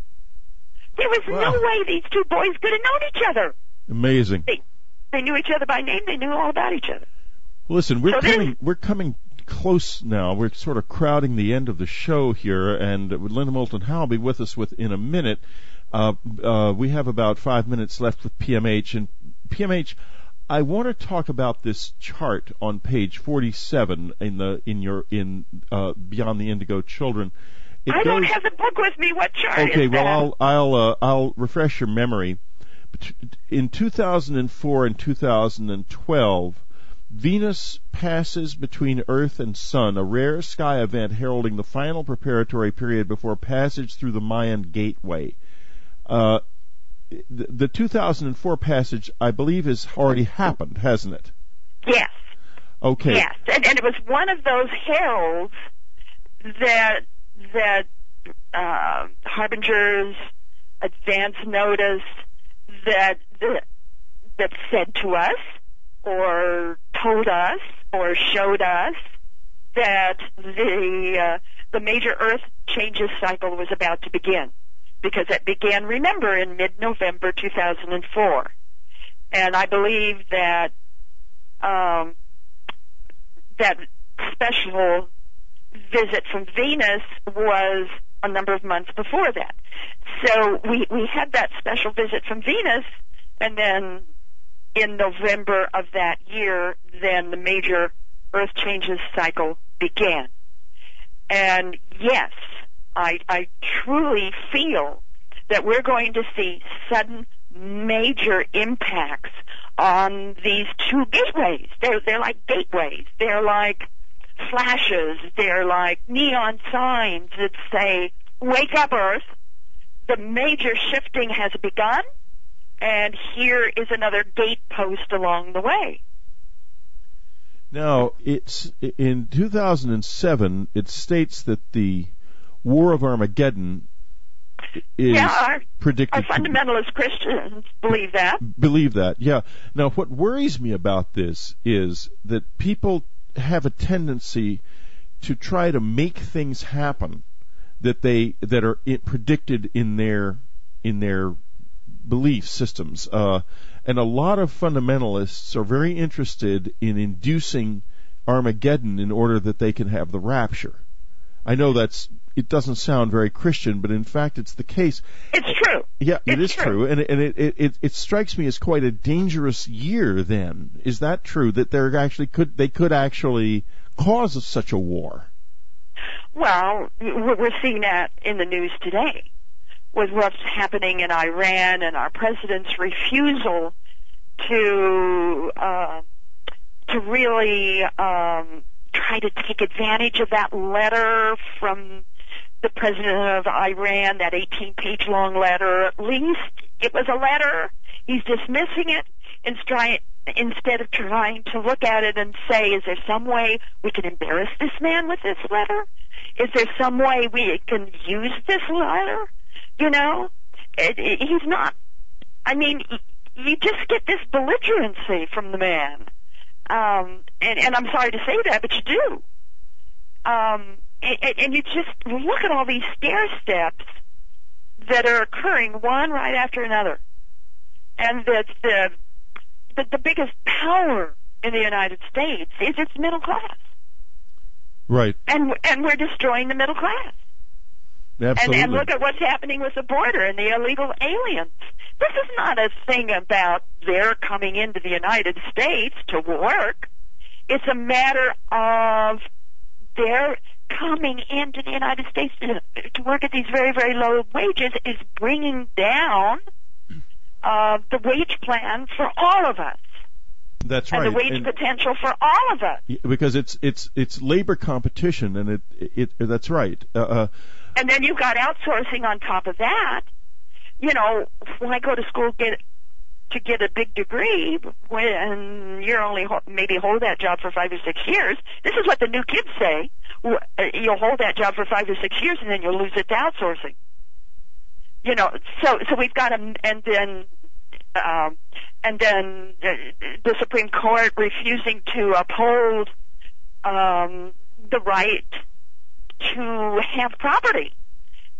There was no way these two boys could have known each other. Amazing. They knew each other by name. They knew all about each other. Listen, we're coming close now. We're sort of crowding the end of the show here, and Linda Moulton Howe will be with us in a minute. We have about 5 minutes left with PMH, and PMH, I want to talk about this chart on page 47 in Beyond the Indigo Children. I don't have the book with me. What chart okay, is that? well, I'll refresh your memory. In 2004 and 2012, Venus passes between Earth and Sun, a rare sky event heralding the final preparatory period before passage through the Mayan gateway. The 2004 passage, I believe, has already happened, hasn't it? Yes. Okay. Yes, and it was one of those heralds that harbingers, advance notice that said to us, or told us, or showed us that the major Earth changes cycle was about to begin, because it began, remember, in mid-November 2004, and I believe that that special visit from Venus was a number of months before that. So we had that special visit from Venus, and then in November of that year, then the major Earth changes cycle began. And yes, I truly feel that we're going to see sudden major impacts on these two gateways. They're like gateways. They're like flashes. They're like neon signs that say, "Wake up, Earth. The major shifting has begun, and here is another gatepost along the way." Now, it's in 2007, it states that the War of Armageddon is predicted. Our fundamentalist Christians believe that. Believe that, yeah. Now, what worries me about this is that people have a tendency to try to make things happen that are predicted in their belief systems, and a lot of fundamentalists are very interested in inducing Armageddon in order that they can have the rapture. I know it doesn't sound very Christian, but in fact it's the case. It's true. Yeah, it is true. and it strikes me as quite a dangerous year. Then is that true that they could actually cause such a war? Well, we're seeing that in the news today with what's happening in Iran and our president's refusal to really try to take advantage of that letter from the president of Iran, that 18-page long letter. At least it was a letter. He's dismissing it instead of trying to look at it and say, is there some way we can embarrass this man with this letter? Is there some way we can use this letter? You know, he's not. I mean, you just get this belligerency from the man. And I'm sorry to say that, but you do. And you just look at all these stair steps that are occurring one right after another. And that the biggest power in the United States is its middle class. Right. And we're destroying the middle class. Absolutely. And look at what's happening with the border and the illegal aliens. This is not a thing about their coming into the United States to work. It's a matter of their coming into the United States to work at these very, very low wages is bringing down the wage plan for all of us. That's right. And the wage potential for all of us. Because it's labor competition, and it that's right. And then you've got outsourcing on top of that. You know, when I go to school to get a big degree, when you're only maybe hold that job for 5 or 6 years, this is what the new kids say. You'll hold that job for 5 or 6 years, and then you'll lose it to outsourcing. You know, so we've got to, and then the Supreme Court refusing to uphold the right to have property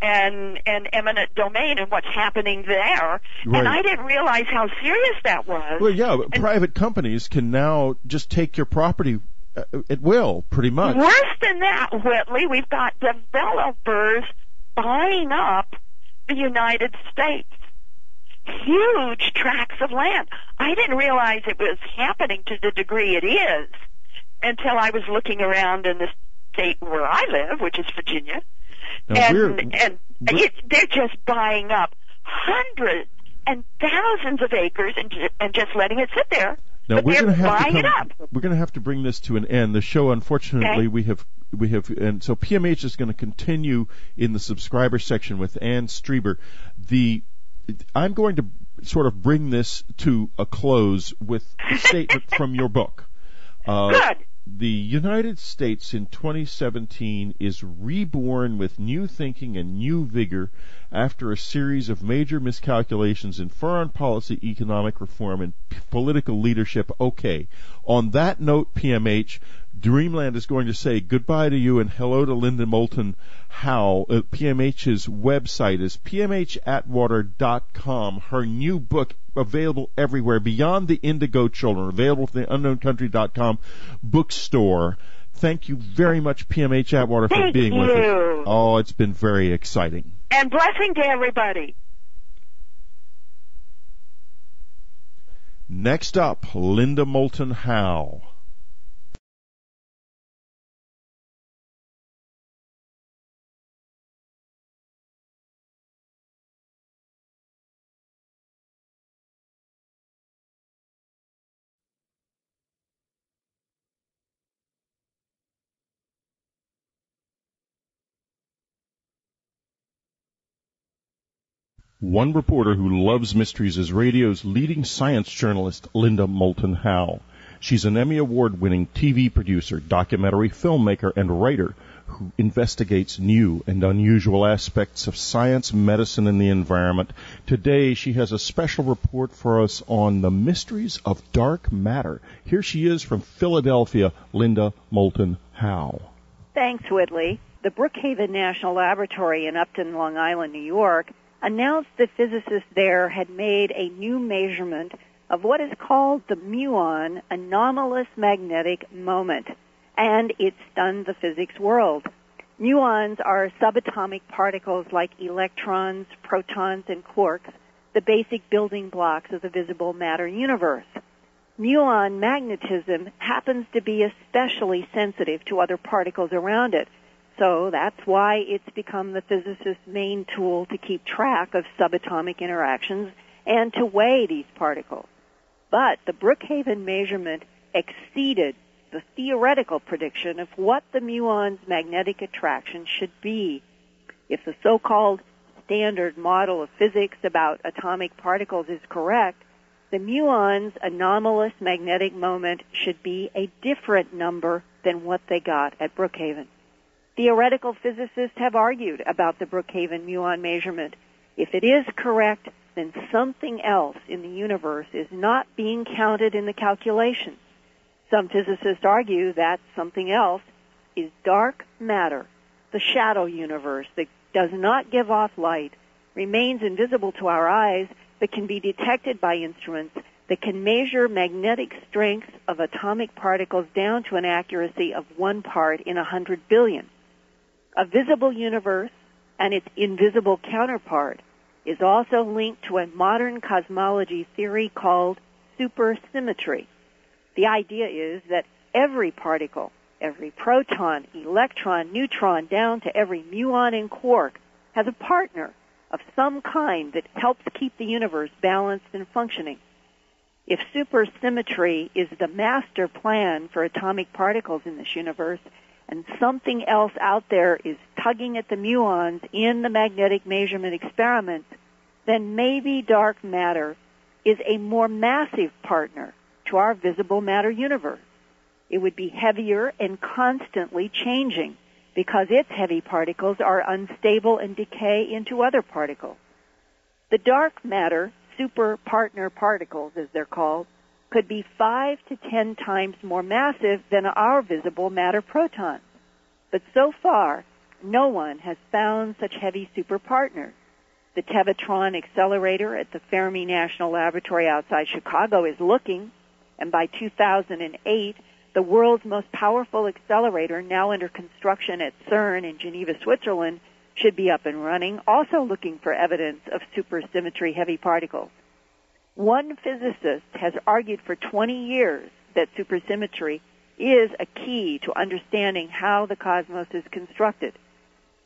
and eminent domain and what's happening there. Right. And I didn't realize how serious that was. Well, yeah, private companies can now just take your property at will, pretty much. Worse than that, Whitley, we've got developers buying up the United States. Huge tracts of land. I didn't realize it was happening to the degree it is until I was looking around in the state where I live, which is Virginia. Now They're just buying up hundreds and thousands of acres and just letting it sit there. Now but we're going to have to bring this to an end. The show, unfortunately, we have, and so PMH is going to continue in the subscriber section with Ann Strieber. I'm going to sort of bring this to a close with a statement from your book. Good. The United States in 2017 is reborn with new thinking and new vigor after a series of major miscalculations in foreign policy, economic reform, and political leadership. Okay. On that note, PMH, Dreamland is going to say goodbye to you and hello to Linda Moulton Howe. PMH's website is pmhatwater.com. Her new book, available everywhere, Beyond the Indigo Children, available from the unknowncountry.com bookstore. Thank you very much, PMH Atwater, for being with us. Oh, it's been very exciting. And blessing to everybody. Next up, Linda Moulton Howe. One reporter who loves mysteries is radio's leading science journalist, Linda Moulton Howe. She's an Emmy Award-winning TV producer, documentary filmmaker, and writer who investigates new and unusual aspects of science, medicine, and the environment. Today, she has a special report for us on the mysteries of dark matter. Here she is from Philadelphia, Linda Moulton Howe. Thanks, Whitley. The Brookhaven National Laboratory in Upton, Long Island, New York, announced that physicists there had made a new measurement of what is called the muon anomalous magnetic moment, and it stunned the physics world. Muons are subatomic particles like electrons, protons, and quarks, the basic building blocks of the visible matter universe. Muon magnetism happens to be especially sensitive to other particles around it, so that's why it's become the physicist's main tool to keep track of subatomic interactions and to weigh these particles. But the Brookhaven measurement exceeded the theoretical prediction of what the muon's magnetic attraction should be. If the so-called standard model of physics about atomic particles is correct, the muon's anomalous magnetic moment should be a different number than what they got at Brookhaven. Theoretical physicists have argued about the Brookhaven muon measurement. If it is correct, then something else in the universe is not being counted in the calculations. Some physicists argue that something else is dark matter, the shadow universe that does not give off light, remains invisible to our eyes, but can be detected by instruments that can measure magnetic strength of atomic particles down to an accuracy of 1 part in 100 billion. A visible universe and its invisible counterpart is also linked to a modern cosmology theory called supersymmetry. The idea is that every particle, every proton, electron, neutron, down to every muon and quark, has a partner of some kind that helps keep the universe balanced and functioning. If supersymmetry is the master plan for atomic particles in this universe, and something else out there is tugging at the muons in the magnetic measurement experiment, then maybe dark matter is a more massive partner to our visible matter universe. It would be heavier and constantly changing because its heavy particles are unstable and decay into other particles. The dark matter super partner particles, as they're called, could be 5 to 10 times more massive than our visible matter protons. But so far, no one has found such heavy super partners. The Tevatron accelerator at the Fermi National Laboratory outside Chicago is looking, and by 2008, the world's most powerful accelerator, now under construction at CERN in Geneva, Switzerland, should be up and running, also looking for evidence of supersymmetry heavy particles. One physicist has argued for 20 years that supersymmetry is a key to understanding how the cosmos is constructed.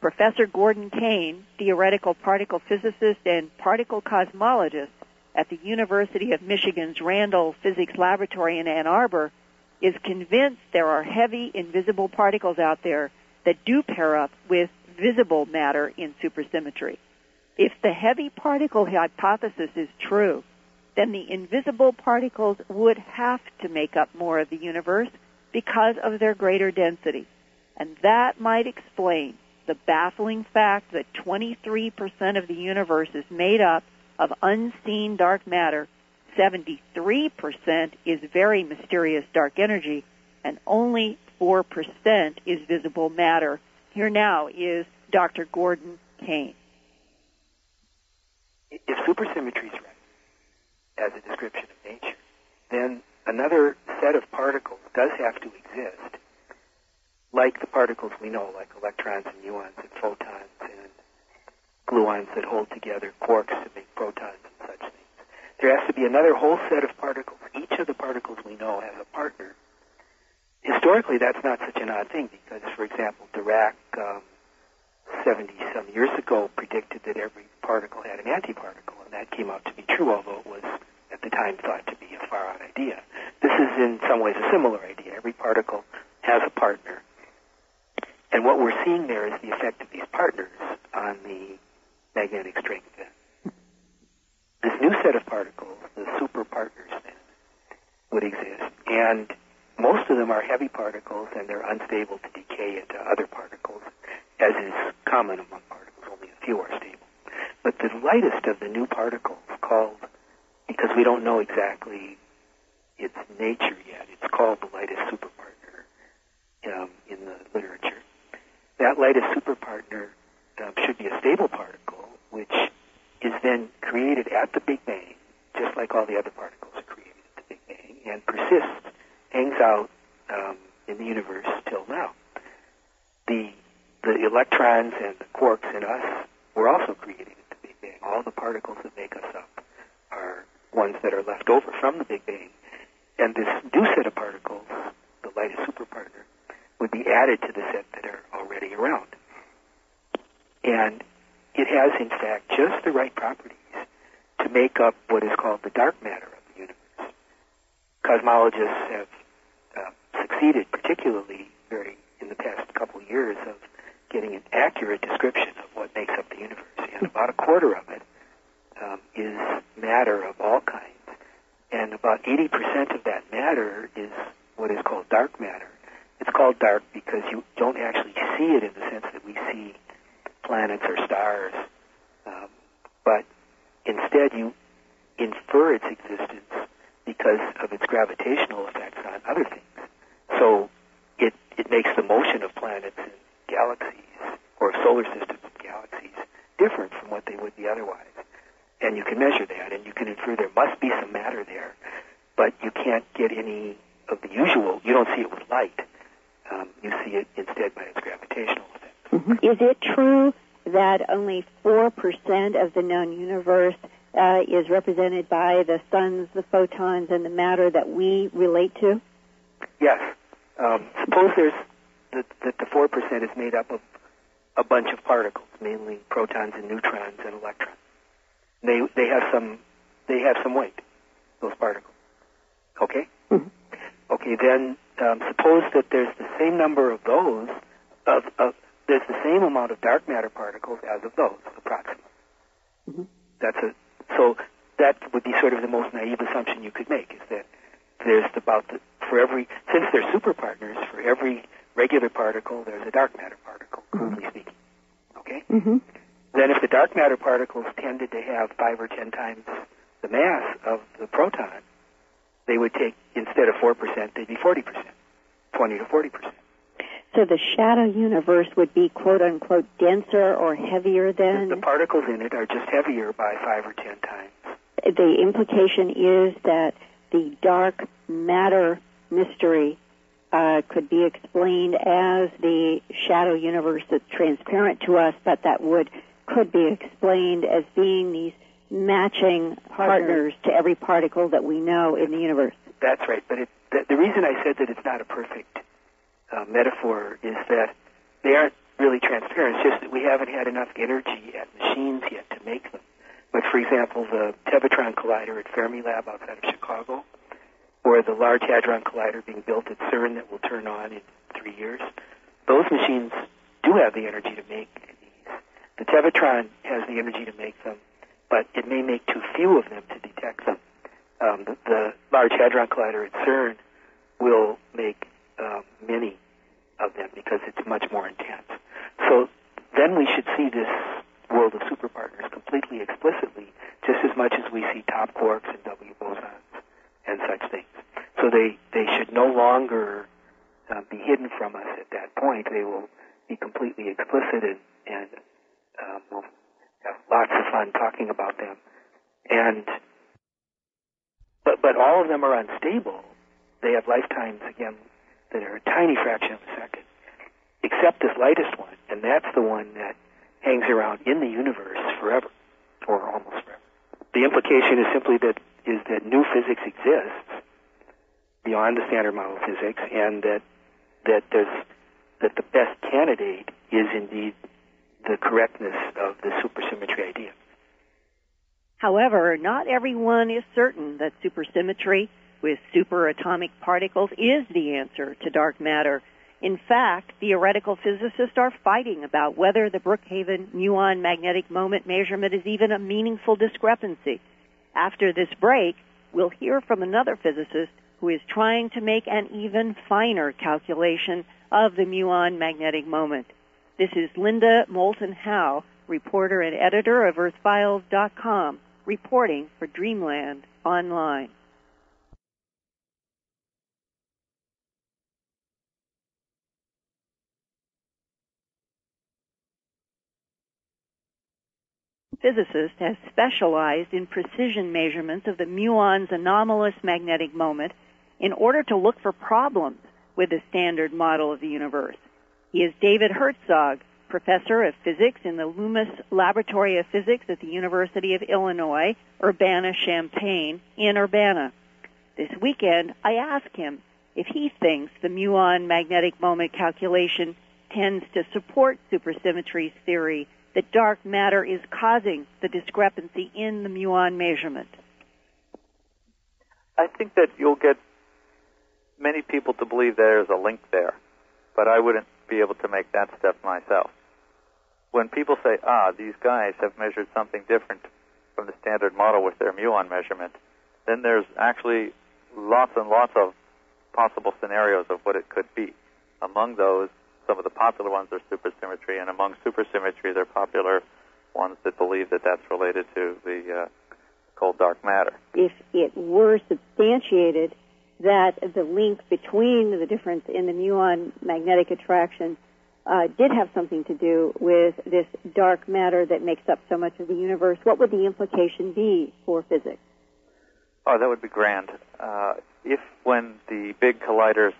Professor Gordon Kane, theoretical particle physicist and particle cosmologist at the University of Michigan's Randall Physics Laboratory in Ann Arbor, is convinced there are heavy invisible particles out there that do pair up with visible matter in supersymmetry. If the heavy particle hypothesis is true, then the invisible particles would have to make up more of the universe because of their greater density. And that might explain the baffling fact that 23% of the universe is made up of unseen dark matter, 73% is very mysterious dark energy, and only 4% is visible matter. Here now is Dr. Gordon Kane. If supersymmetry is right, as a description of nature, then another set of particles does have to exist, like the particles we know, like electrons and muons and photons and gluons that hold together quarks to make protons and such things. There has to be another whole set of particles. Each of the particles we know has a partner. Historically, that's not such an odd thing because, for example, Dirac 70-some years ago predicted that every particle had an antiparticle, and that came out to be true, although it was at the time thought to be a far-out idea. This is in some ways a similar idea. Every particle has a partner. And what we're seeing there is the effect of these partners on the magnetic strength then. This new set of particles, the super partners then, would exist. And most of them are heavy particles, and they're unstable to decay into other particles, as is common among particles. Only a few are stable. But the lightest of the new particles, called, because we don't know exactly its nature yet, it's called the lightest superpartner in the literature. That lightest superpartner should be a stable particle, which is then created at the Big Bang, just like all the other particles are created at the Big Bang, and persists, hangs out in the universe till now. The the electrons and the quarks in us were also created at the Big Bang. All the particles that make us up are ones that are left over from the Big Bang. And this new set of particles, the lightest superpartner, would be added to the set that are already around. And it has, in fact, just the right properties to make up what is called the dark matter of the universe. Cosmologists have succeeded, particularly in the past couple of years, of getting an accurate description of what makes up the universe. And about a quarter of it is matter of all kinds. And about 80% of that matter is what is called dark matter. It's called dark because you don't actually see it in the sense that we see planets or stars, but instead you infer its existence because of its gravitational effects on other things. So it makes the motion of planets and galaxies, or solar systems and galaxies, different from what they would be otherwise. And you can measure that, and you can infer there must be some matter there, but you can't get any of the usual. You don't see it with light. You see it instead by its gravitational effects. Mm-hmm. Is it true that only 4% of the known universe is represented by the suns, the photons, and the matter that we relate to? Yes. Suppose that the 4% is made up of a bunch of particles, mainly protons and neutrons and electrons. They have some weight, those particles. Okay? Mm-hmm. Okay, then suppose that there's the same number of those, there's the same amount of dark matter particles as of those, approximately. Mm-hmm. So that would be sort of the most naive assumption you could make, is that there's since they're superpartners, for every regular particle, there's a dark matter particle, crudely speaking. Okay? Mm-hmm. Then if the dark matter particles tended to have 5 or 10 times the mass of the proton, they would take, instead of 4%, they'd be 40%, 20 to 40%. So the shadow universe would be, quote-unquote, denser or heavier than... The particles in it are just heavier by 5 or 10 times. The implication is that the dark matter mystery could be explained as the shadow universe that's transparent to us, but that could be explained as being these matching partners to every particle that we know in the universe. That's right, but the reason I said that it's not a perfect metaphor is that they aren't really transparent. It's just that we haven't had enough energy at machines yet to make them. But, for example, the Tevatron Collider at Fermilab outside of Chicago, or the Large Hadron Collider being built at CERN that will turn on in 3 years, those machines do have the energy to make these. The Tevatron has the energy to make them, but it may make too few of them to detect them. The Large Hadron Collider at CERN will make many of them because it's much more intense. So then we should see this world of superpartners completely explicitly, just as much as we see top quarks and W bosons and such things. So they should no longer be hidden from us at that point. They will be completely explicit, and we'll have lots of fun talking about them. But all of them are unstable. They have lifetimes, again, that are a tiny fraction of a second, except this lightest one, and that's the one that hangs around in the universe forever, or almost forever. The implication is simply that new physics exists beyond the standard model of physics, and that the best candidate is indeed the correctness of the supersymmetry idea. However, not everyone is certain that supersymmetry with superatomic particles is the answer to dark matter. In fact, theoretical physicists are fighting about whether the Brookhaven muon magnetic moment measurement is even a meaningful discrepancy. After this break, we'll hear from another physicist who is trying to make an even finer calculation of the muon magnetic moment. This is Linda Moulton Howe, reporter and editor of EarthFiles.com, reporting for Dreamland Online. Physicists have specialized in precision measurements of the muon's anomalous magnetic moment in order to look for problems with the standard model of the universe. He is David Herzog, professor of physics in the Loomis Laboratory of Physics at the University of Illinois, Urbana-Champaign in Urbana. This weekend, I asked him if he thinks the muon magnetic moment calculation tends to support supersymmetry's theory that dark matter is causing the discrepancy in the muon measurement. I think that you'll get many people to believe there's a link there, but I wouldn't be able to make that step myself. When people say, these guys have measured something different from the standard model with their muon measurement, then there's actually lots and lots of possible scenarios of what it could be. Among those, some of the popular ones are supersymmetry, and among supersymmetry, they're popular ones that believe that that's related to the cold dark matter. If it were substantiated that the link between the difference in the muon magnetic attraction did have something to do with this dark matter that makes up so much of the universe, what would the implication be for physics? Oh, that would be grand. If when the big colliders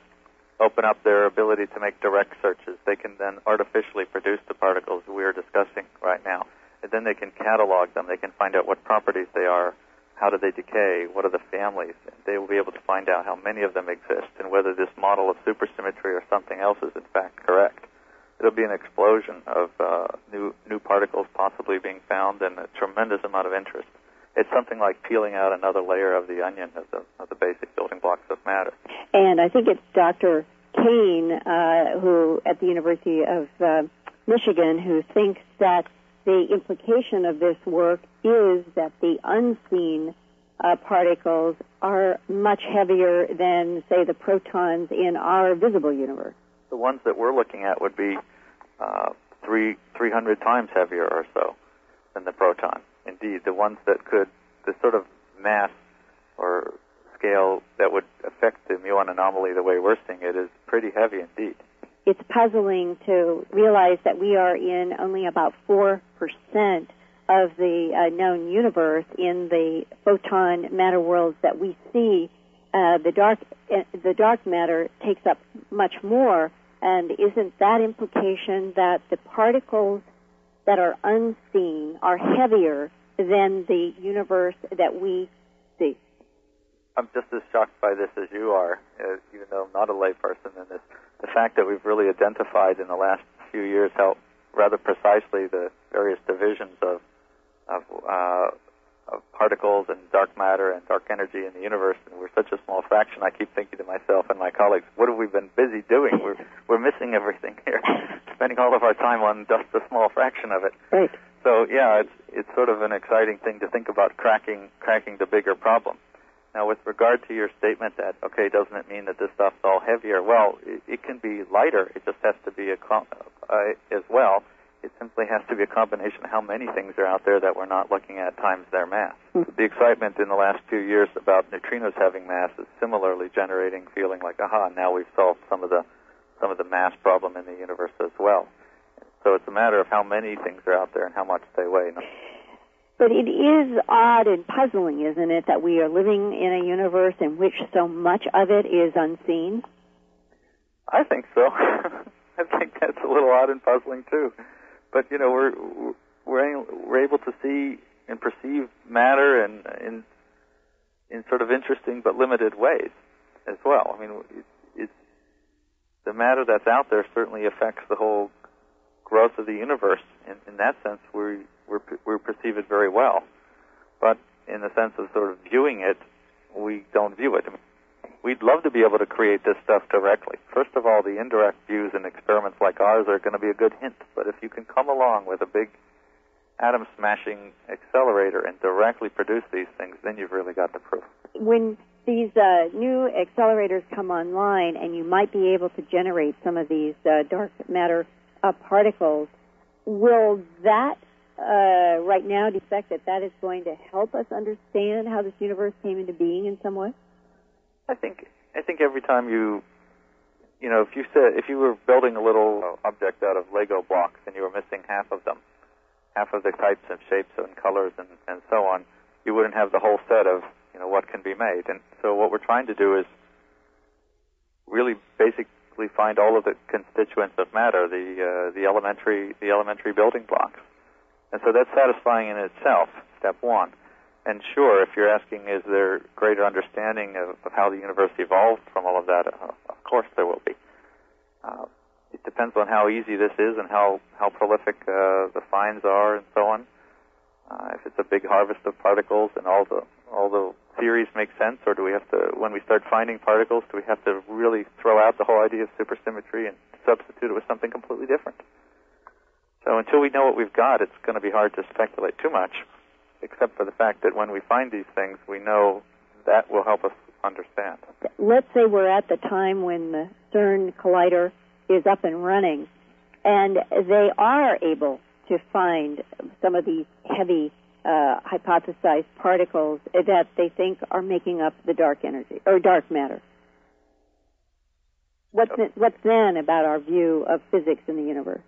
open up their ability to make direct searches, they can then artificially produce the particles we're discussing right now. And then they can catalog them. They can find out what properties they are, how do they decay, what are the families. They will be able to find out how many of them exist and whether this model of supersymmetry or something else is in fact correct. It'll be an explosion of new particles possibly being found and a tremendous amount of interest. It's something like peeling out another layer of the onion of the basic building blocks of matter. And I think it's Dr. Kane, who at the University of Michigan, who thinks that the implication of this work is that the unseen particles are much heavier than, say, the protons in our visible universe. The ones that we're looking at would be 300 times heavier or so than the proton. Indeed, the ones that could, the sort of mass or scale that would affect the muon anomaly the way we're seeing it is pretty heavy indeed. It's puzzling to realize that we are in only about 4% of the known universe in the photon matter worlds that we see. The dark matter takes up much more, and isn't that implication that the particles that are unseen are heavier than the universe that we see? I'm just as shocked by this as you are, even though I'm not a layperson in this. The fact that we've really identified in the last few years how rather precisely the various divisions of particles and dark matter and dark energy in the universe, and we're such a small fraction, I keep thinking to myself and my colleagues, what have we been busy doing? We're missing everything here, spending all of our time on just a small fraction of it. Right. So, yeah, it's sort of an exciting thing to think about cracking the bigger problem. Now, with regard to your statement that, okay, doesn't it mean that this stuff's all heavier? Well, it can be lighter. It just has to be as well. It simply has to be a combination of how many things are out there that we're not looking at times their mass. The excitement in the last few years about neutrinos having mass is similarly generating feeling like, now we've solved some of the mass problem in the universe as well. So it's a matter of how many things are out there and how much they weigh. But it is odd and puzzling, isn't it, that we are living in a universe in which so much of it is unseen? I think so. I think that's a little odd and puzzling too. But we're able to see and perceive matter in sort of interesting but limited ways as well. I mean, the matter that's out there certainly affects the whole growth of the universe. In that sense, we perceive it very well. But in the sense of sort of viewing it, we don't view it. I mean, we'd love to be able to create this stuff directly. First of all, the indirect views in experiments like ours are going to be a good hint. But if you can come along with a big atom-smashing accelerator and directly produce these things, then you've really got the proof. When these new accelerators come online and you might be able to generate some of these dark matter particles, will that right now detect that is going to help us understand how this universe came into being in some way? I think every time if you were building a little object out of Lego blocks and you were missing half of them, half of the types and shapes and colors and so on, you wouldn't have the whole set of what can be made. And so what we're trying to do is really basically find all of the constituents of matter, the elementary building blocks. And so that's satisfying in itself, step one. And sure, if you're asking, is there greater understanding of how the universe evolved from all of that, of course there will be. It depends on how easy this is and how prolific the finds are and so on. If it's a big harvest of particles and all the theories make sense, or do we have to, when we start finding particles, do we have to really throw out the whole idea of supersymmetry and substitute it with something completely different? So until we know what we've got, it's going to be hard to speculate too much, except for the fact that when we find these things, we know that will help us understand. Let's say we're at the time when the CERN collider is up and running, and they are able to find some of these heavy hypothesized particles that they think are making up the dark energy or dark matter. What's then about our view of physics in the universe?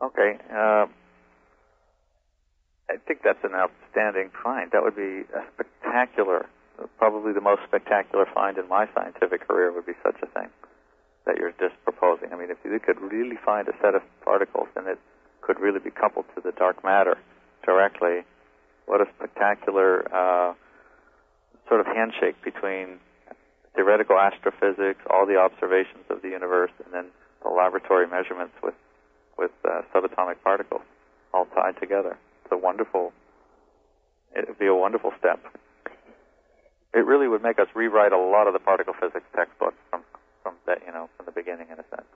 Okay, I think that's an outstanding find. That would be a spectacular, probably the most spectacular find in my scientific career would be such a thing that you're just proposing. I mean, if you could really find a set of particles and it could really be coupled to the dark matter directly, what a spectacular sort of handshake between theoretical astrophysics, all the observations of the universe, and then the laboratory measurements with subatomic particles all tied together. It would be a wonderful step. It really would make us rewrite a lot of the particle physics textbooks from the beginning, in a sense.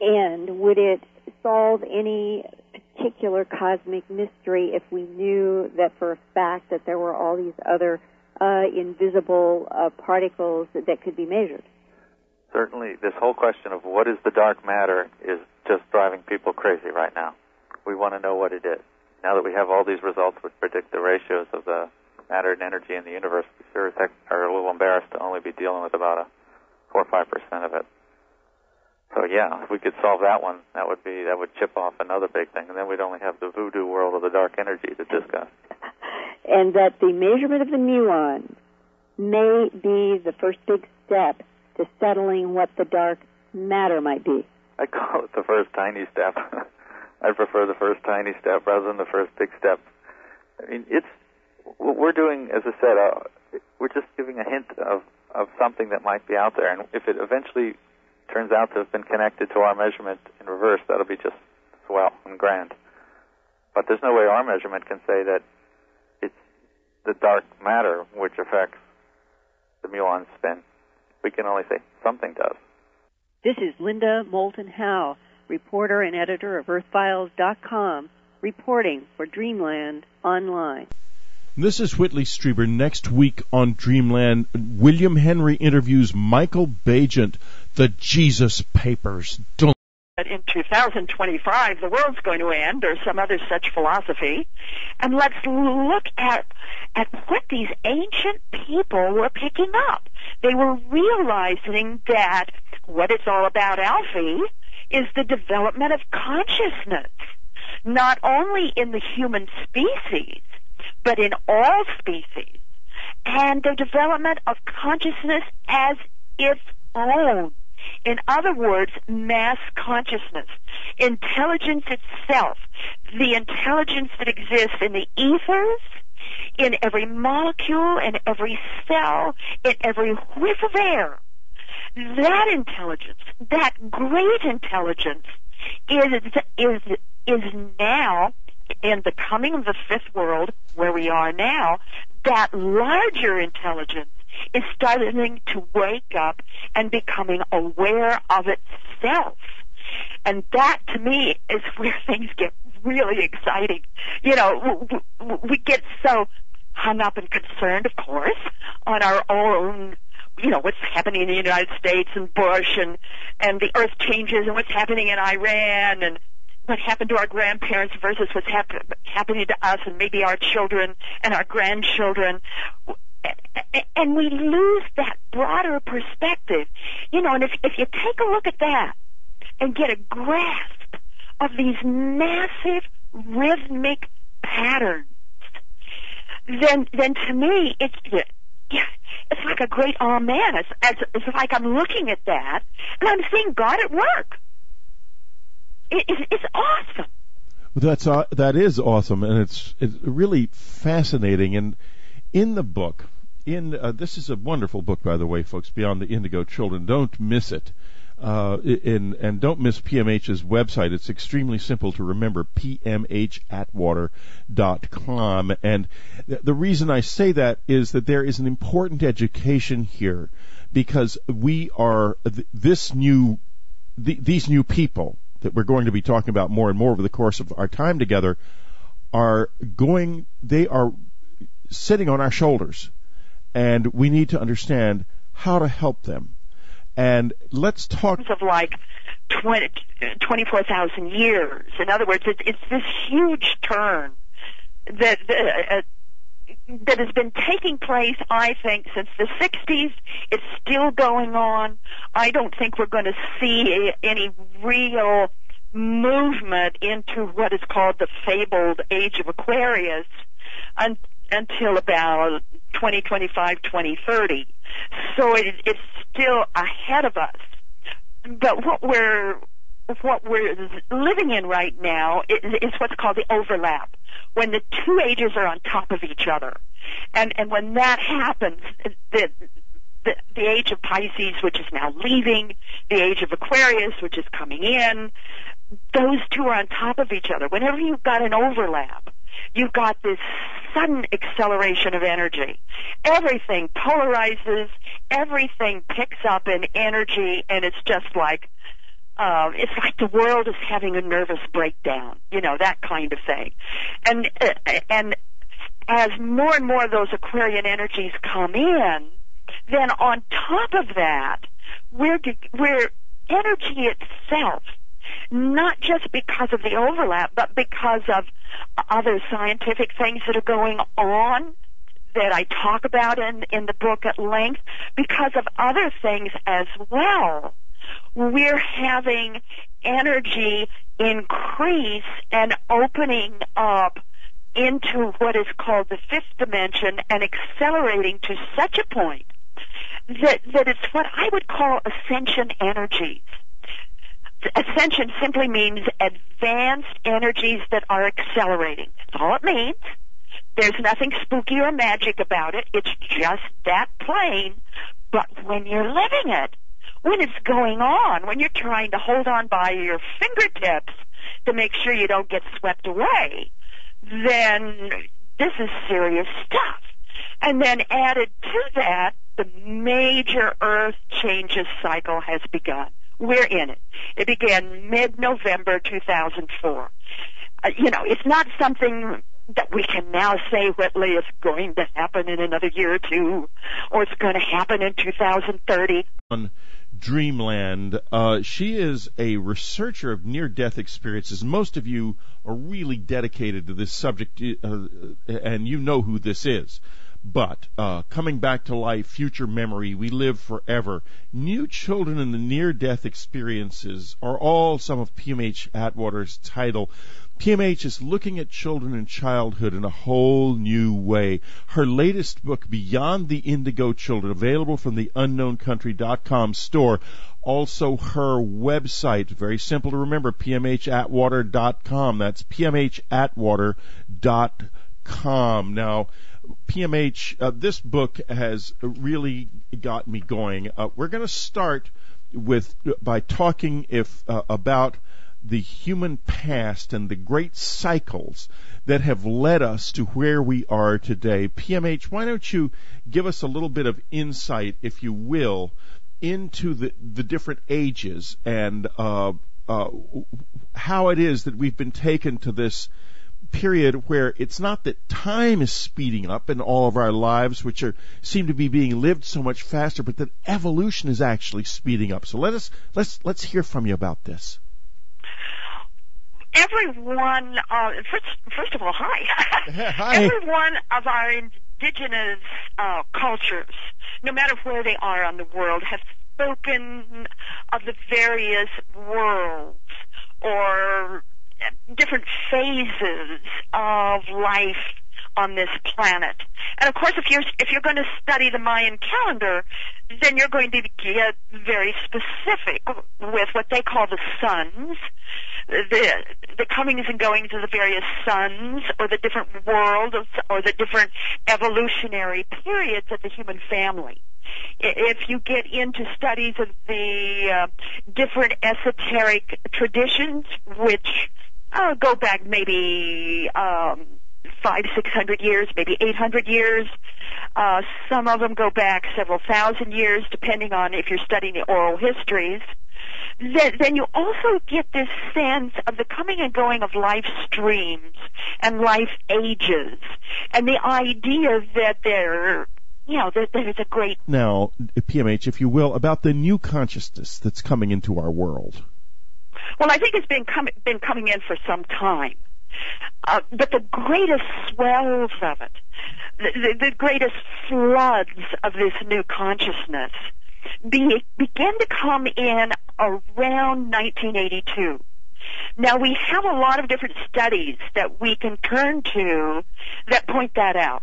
And would it solve any particular cosmic mystery if we knew that for a fact that there were all these other invisible particles that could be measured? Certainly, this whole question of what is the dark matter is just driving people crazy right now. We want to know what it is. Now that we have all these results which predict the ratios of the matter and energy in the universe, we sure are a little embarrassed to only be dealing with about 4 or 5% of it. So yeah, if we could solve that one, that would chip off another big thing, and then we'd only have the voodoo world of the dark energy to discuss. And that the measurement of the muons may be the first big step to settling what the dark matter might be. I call it the first tiny step. I prefer the first tiny step rather than the first big step. I mean, it's what we're doing, as I said, we're just giving a hint of something that might be out there, and if it eventually turns out to have been connected to our measurement in reverse, that'll be just swell and grand. But there's no way our measurement can say that it's the dark matter which affects the muon spin. We can only say something does. This is Linda Moulton Howe, reporter and editor of EarthFiles.com, reporting for Dreamland Online. This is Whitley Strieber. Next week on Dreamland, William Henry interviews Michael Bagent, the Jesus Papers. In 2025, the world's going to end, or some other such philosophy. And let's look at what these ancient people were picking up. They were realizing that what it's all about, Alfie, is the development of consciousness, not only in the human species, but in all species, and the development of consciousness as its own. In other words, mass consciousness, intelligence itself, the intelligence that exists in the ethers, in every molecule, in every cell, in every whiff of air. That intelligence, that great intelligence, is now, in the coming of the fifth world, where we are now, that larger intelligence is starting to wake up and becoming aware of itself. And that, to me, is where things get really exciting. You know, we get so hung up and concerned, of course, on our own, you know, what's happening in the United States and Bush and the earth changes and what's happening in Iran and what happened to our grandparents versus what's happening to us and maybe our children and our grandchildren. And we lose that broader perspective. You know, and if you take a look at that and get a grasp of these massive rhythmic patterns, then to me it's like a great amen. It's like I'm looking at that, and I'm seeing God at work. It's awesome. That is awesome, and it's really fascinating. And in the book, this is a wonderful book, by the way, folks. Beyond the Indigo Children, don't miss it. And don't miss PMH's website. It's extremely simple to remember, PMHAtwater.com. And the reason I say that is that there is an important education here, because we are these new people that we're going to be talking about more and more over the course of our time together they are sitting on our shoulders, and we need to understand how to help them. And let's talk of like 24,000 years. In other words, it's this huge turn that has been taking place, I think, since the 60s. It's still going on. I don't think we're going to see any real movement into what is called the fabled age of Aquarius until about 2025, 2030. So it's still ahead of us. But what we're living in right now is what's called the overlap, when the two ages are on top of each other. And when that happens, the age of Pisces, which is now leaving, the age of Aquarius, which is coming in, those two are on top of each other. Whenever you've got an overlap, you've got this sudden acceleration of energy. Everything polarizes, everything picks up in energy, and it's just like, it's like the world is having a nervous breakdown, that kind of thing. And as more and more of those Aquarian energies come in, then on top of that, we're energy itself, not just because of the overlap, but because of other scientific things that are going on that I talk about in the book at length, because of other things as well. We're having energy increase and opening up into what is called the fifth dimension and accelerating to such a point that it's what I would call ascension energies. Ascension simply means advanced energies that are accelerating. That's all it means. There's nothing spooky or magic about it. It's just that plain. But when you're living it, when it's going on, when you're trying to hold on by your fingertips to make sure you don't get swept away, then this is serious stuff. And then added to that, the major Earth changes cycle has begun. We're in it. It began mid-November 2004. It's not something that we can now say, Whitley, it's going to happen in another year or two, or it's going to happen in 2030. On Dreamland, she is a researcher of near-death experiences. Most of you are really dedicated to this subject, and you know who this is. But coming back to life, future memory, we live forever. New children and the near-death experiences are all some of PMH Atwater's title. PMH is looking at children and childhood in a whole new way. Her latest book, Beyond the Indigo Children, available from the unknowncountry.com store. Also her website, very simple to remember, PMHAtwater.com. That's PMHAtwater.com. Now, PMH, this book has really got me going. We're going to start by talking about the human past and the great cycles that have led us to where we are today. PMH, why don't you give us a little bit of insight, if you will, into the different ages and how it is that we've been taken to this period where it's not that time is speeding up in all of our lives, which seem to be being lived so much faster, but that evolution is actually speeding up. So let's hear from you about this. Everyone, first of all, hi. Hi. Every one of our indigenous cultures, no matter where they are on the world, have spoken of the various worlds or different phases of life on this planet. And of course, if you're going to study the Mayan calendar, then you're going to get very specific with what they call the suns, the comings and goings of the various suns, or the different worlds, or the different evolutionary periods of the human family. If you get into studies of the different esoteric traditions, which go back maybe 500-600 years, maybe 800 years. Some of them go back several thousand years, depending on if you're studying the oral histories. Then you also get this sense of the coming and going of life streams and life ages, and the idea that there's a great... Now, PMH, if you will, about the new consciousness that's coming into our world. Well, I think it's been coming in for some time. But the greatest swells of it, the greatest floods of this new consciousness began to come in around 1982. Now, we have a lot of different studies that we can turn to that point that out.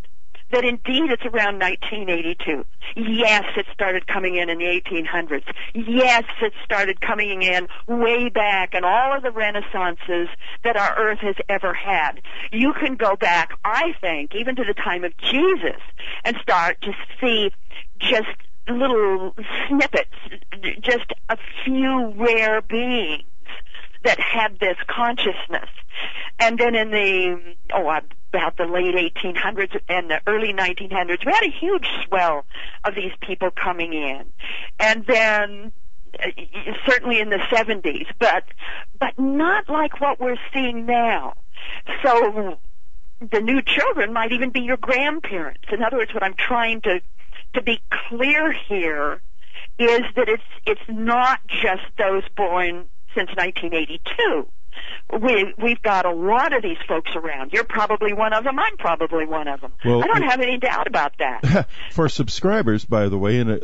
That indeed it's around 1982. Yes, it started coming in the 1800s. Yes, it started coming in way back in all of the renaissances that our Earth has ever had. You can go back, I think, even to the time of Jesus and start to see just little snippets, just a few rare beings that had this consciousness. And then in about the late 1800s and the early 1900s, we had a huge swell of these people coming in. And then certainly in the 70s, but not like what we're seeing now. So the new children might even be your grandparents. In other words, what I'm trying to be clear here is that it's not just those born since 1982. We've got a lot of these folks around. You're probably one of them. I'm probably one of them. Well, I don't have any doubt about that. For subscribers, by the way, and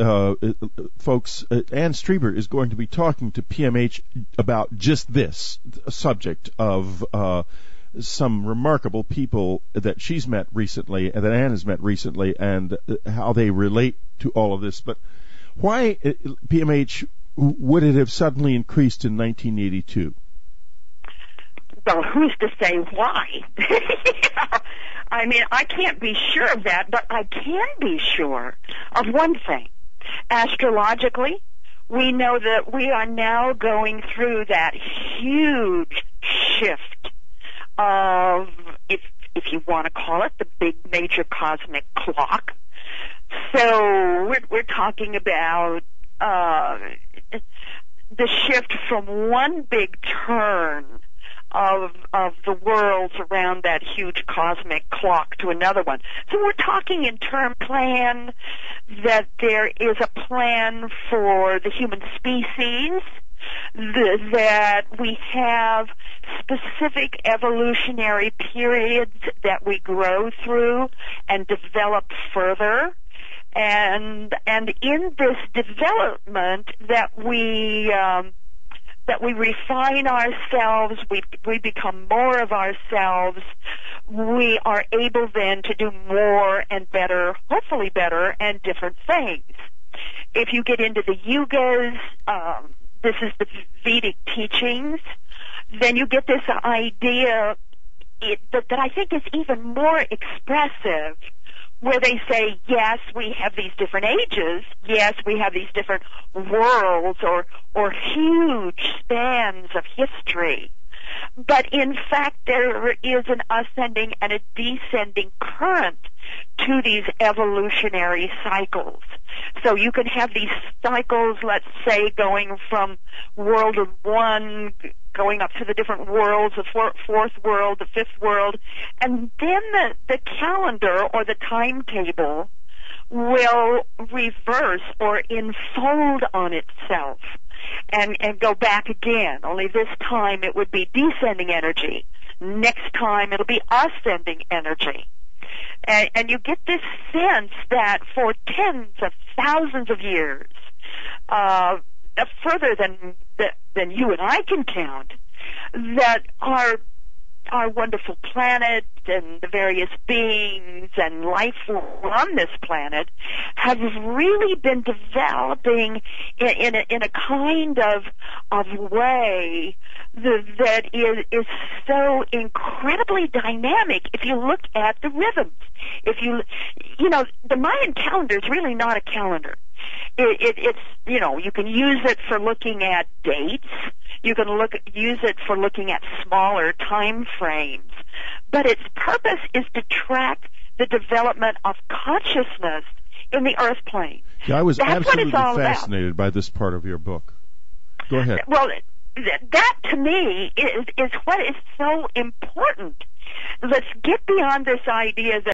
folks, Ann Strieber is going to be talking to PMH about just this subject of some remarkable people that she's met recently, and that Ann has met recently, and how they relate to all of this. But why, PMH, would it have suddenly increased in 1982? Well, who's to say why? I mean, I can't be sure of that, but I can be sure of one thing. Astrologically, we know that we are now going through that huge shift of, if you want to call it, the big major cosmic clock. So we're talking about the shift from one big turn of the worlds around that huge cosmic clock to another one. So we're talking in term plan that there is a plan for the human species, that we have specific evolutionary periods that we grow through and develop further. And in this development that we refine ourselves, we become more of ourselves, we are able then to do more and better, hopefully better, and different things. If you get into the yugas, this is the Vedic teachings, then you get this idea that I think is even more expressive, where they say, yes, we have these different ages, yes, we have these different worlds or huge spans of history, but in fact there is an ascending and a descending current to these evolutionary cycles. So you can have these cycles, let's say, going from world of one, going up to the different worlds, the fourth world, the fifth world, and then the calendar or the timetable will reverse or enfold on itself and go back again. Only this time it would be descending energy. Next time it'll be ascending energy. And you get this sense that for tens of thousands of years, further than you and I can count, that our our wonderful planet and the various beings and life on this planet have really been developing in a kind of way that is so incredibly dynamic. If you look at the rhythms, the Mayan calendar is really not a calendar. It's you can use it for looking at dates. You can use it for looking at smaller time frames. But its purpose is to track the development of consciousness in the earth plane. Yeah, I was That's absolutely what it's all fascinated by this part of your book. Go ahead. Well, that to me is what is so important. Let's get beyond this idea that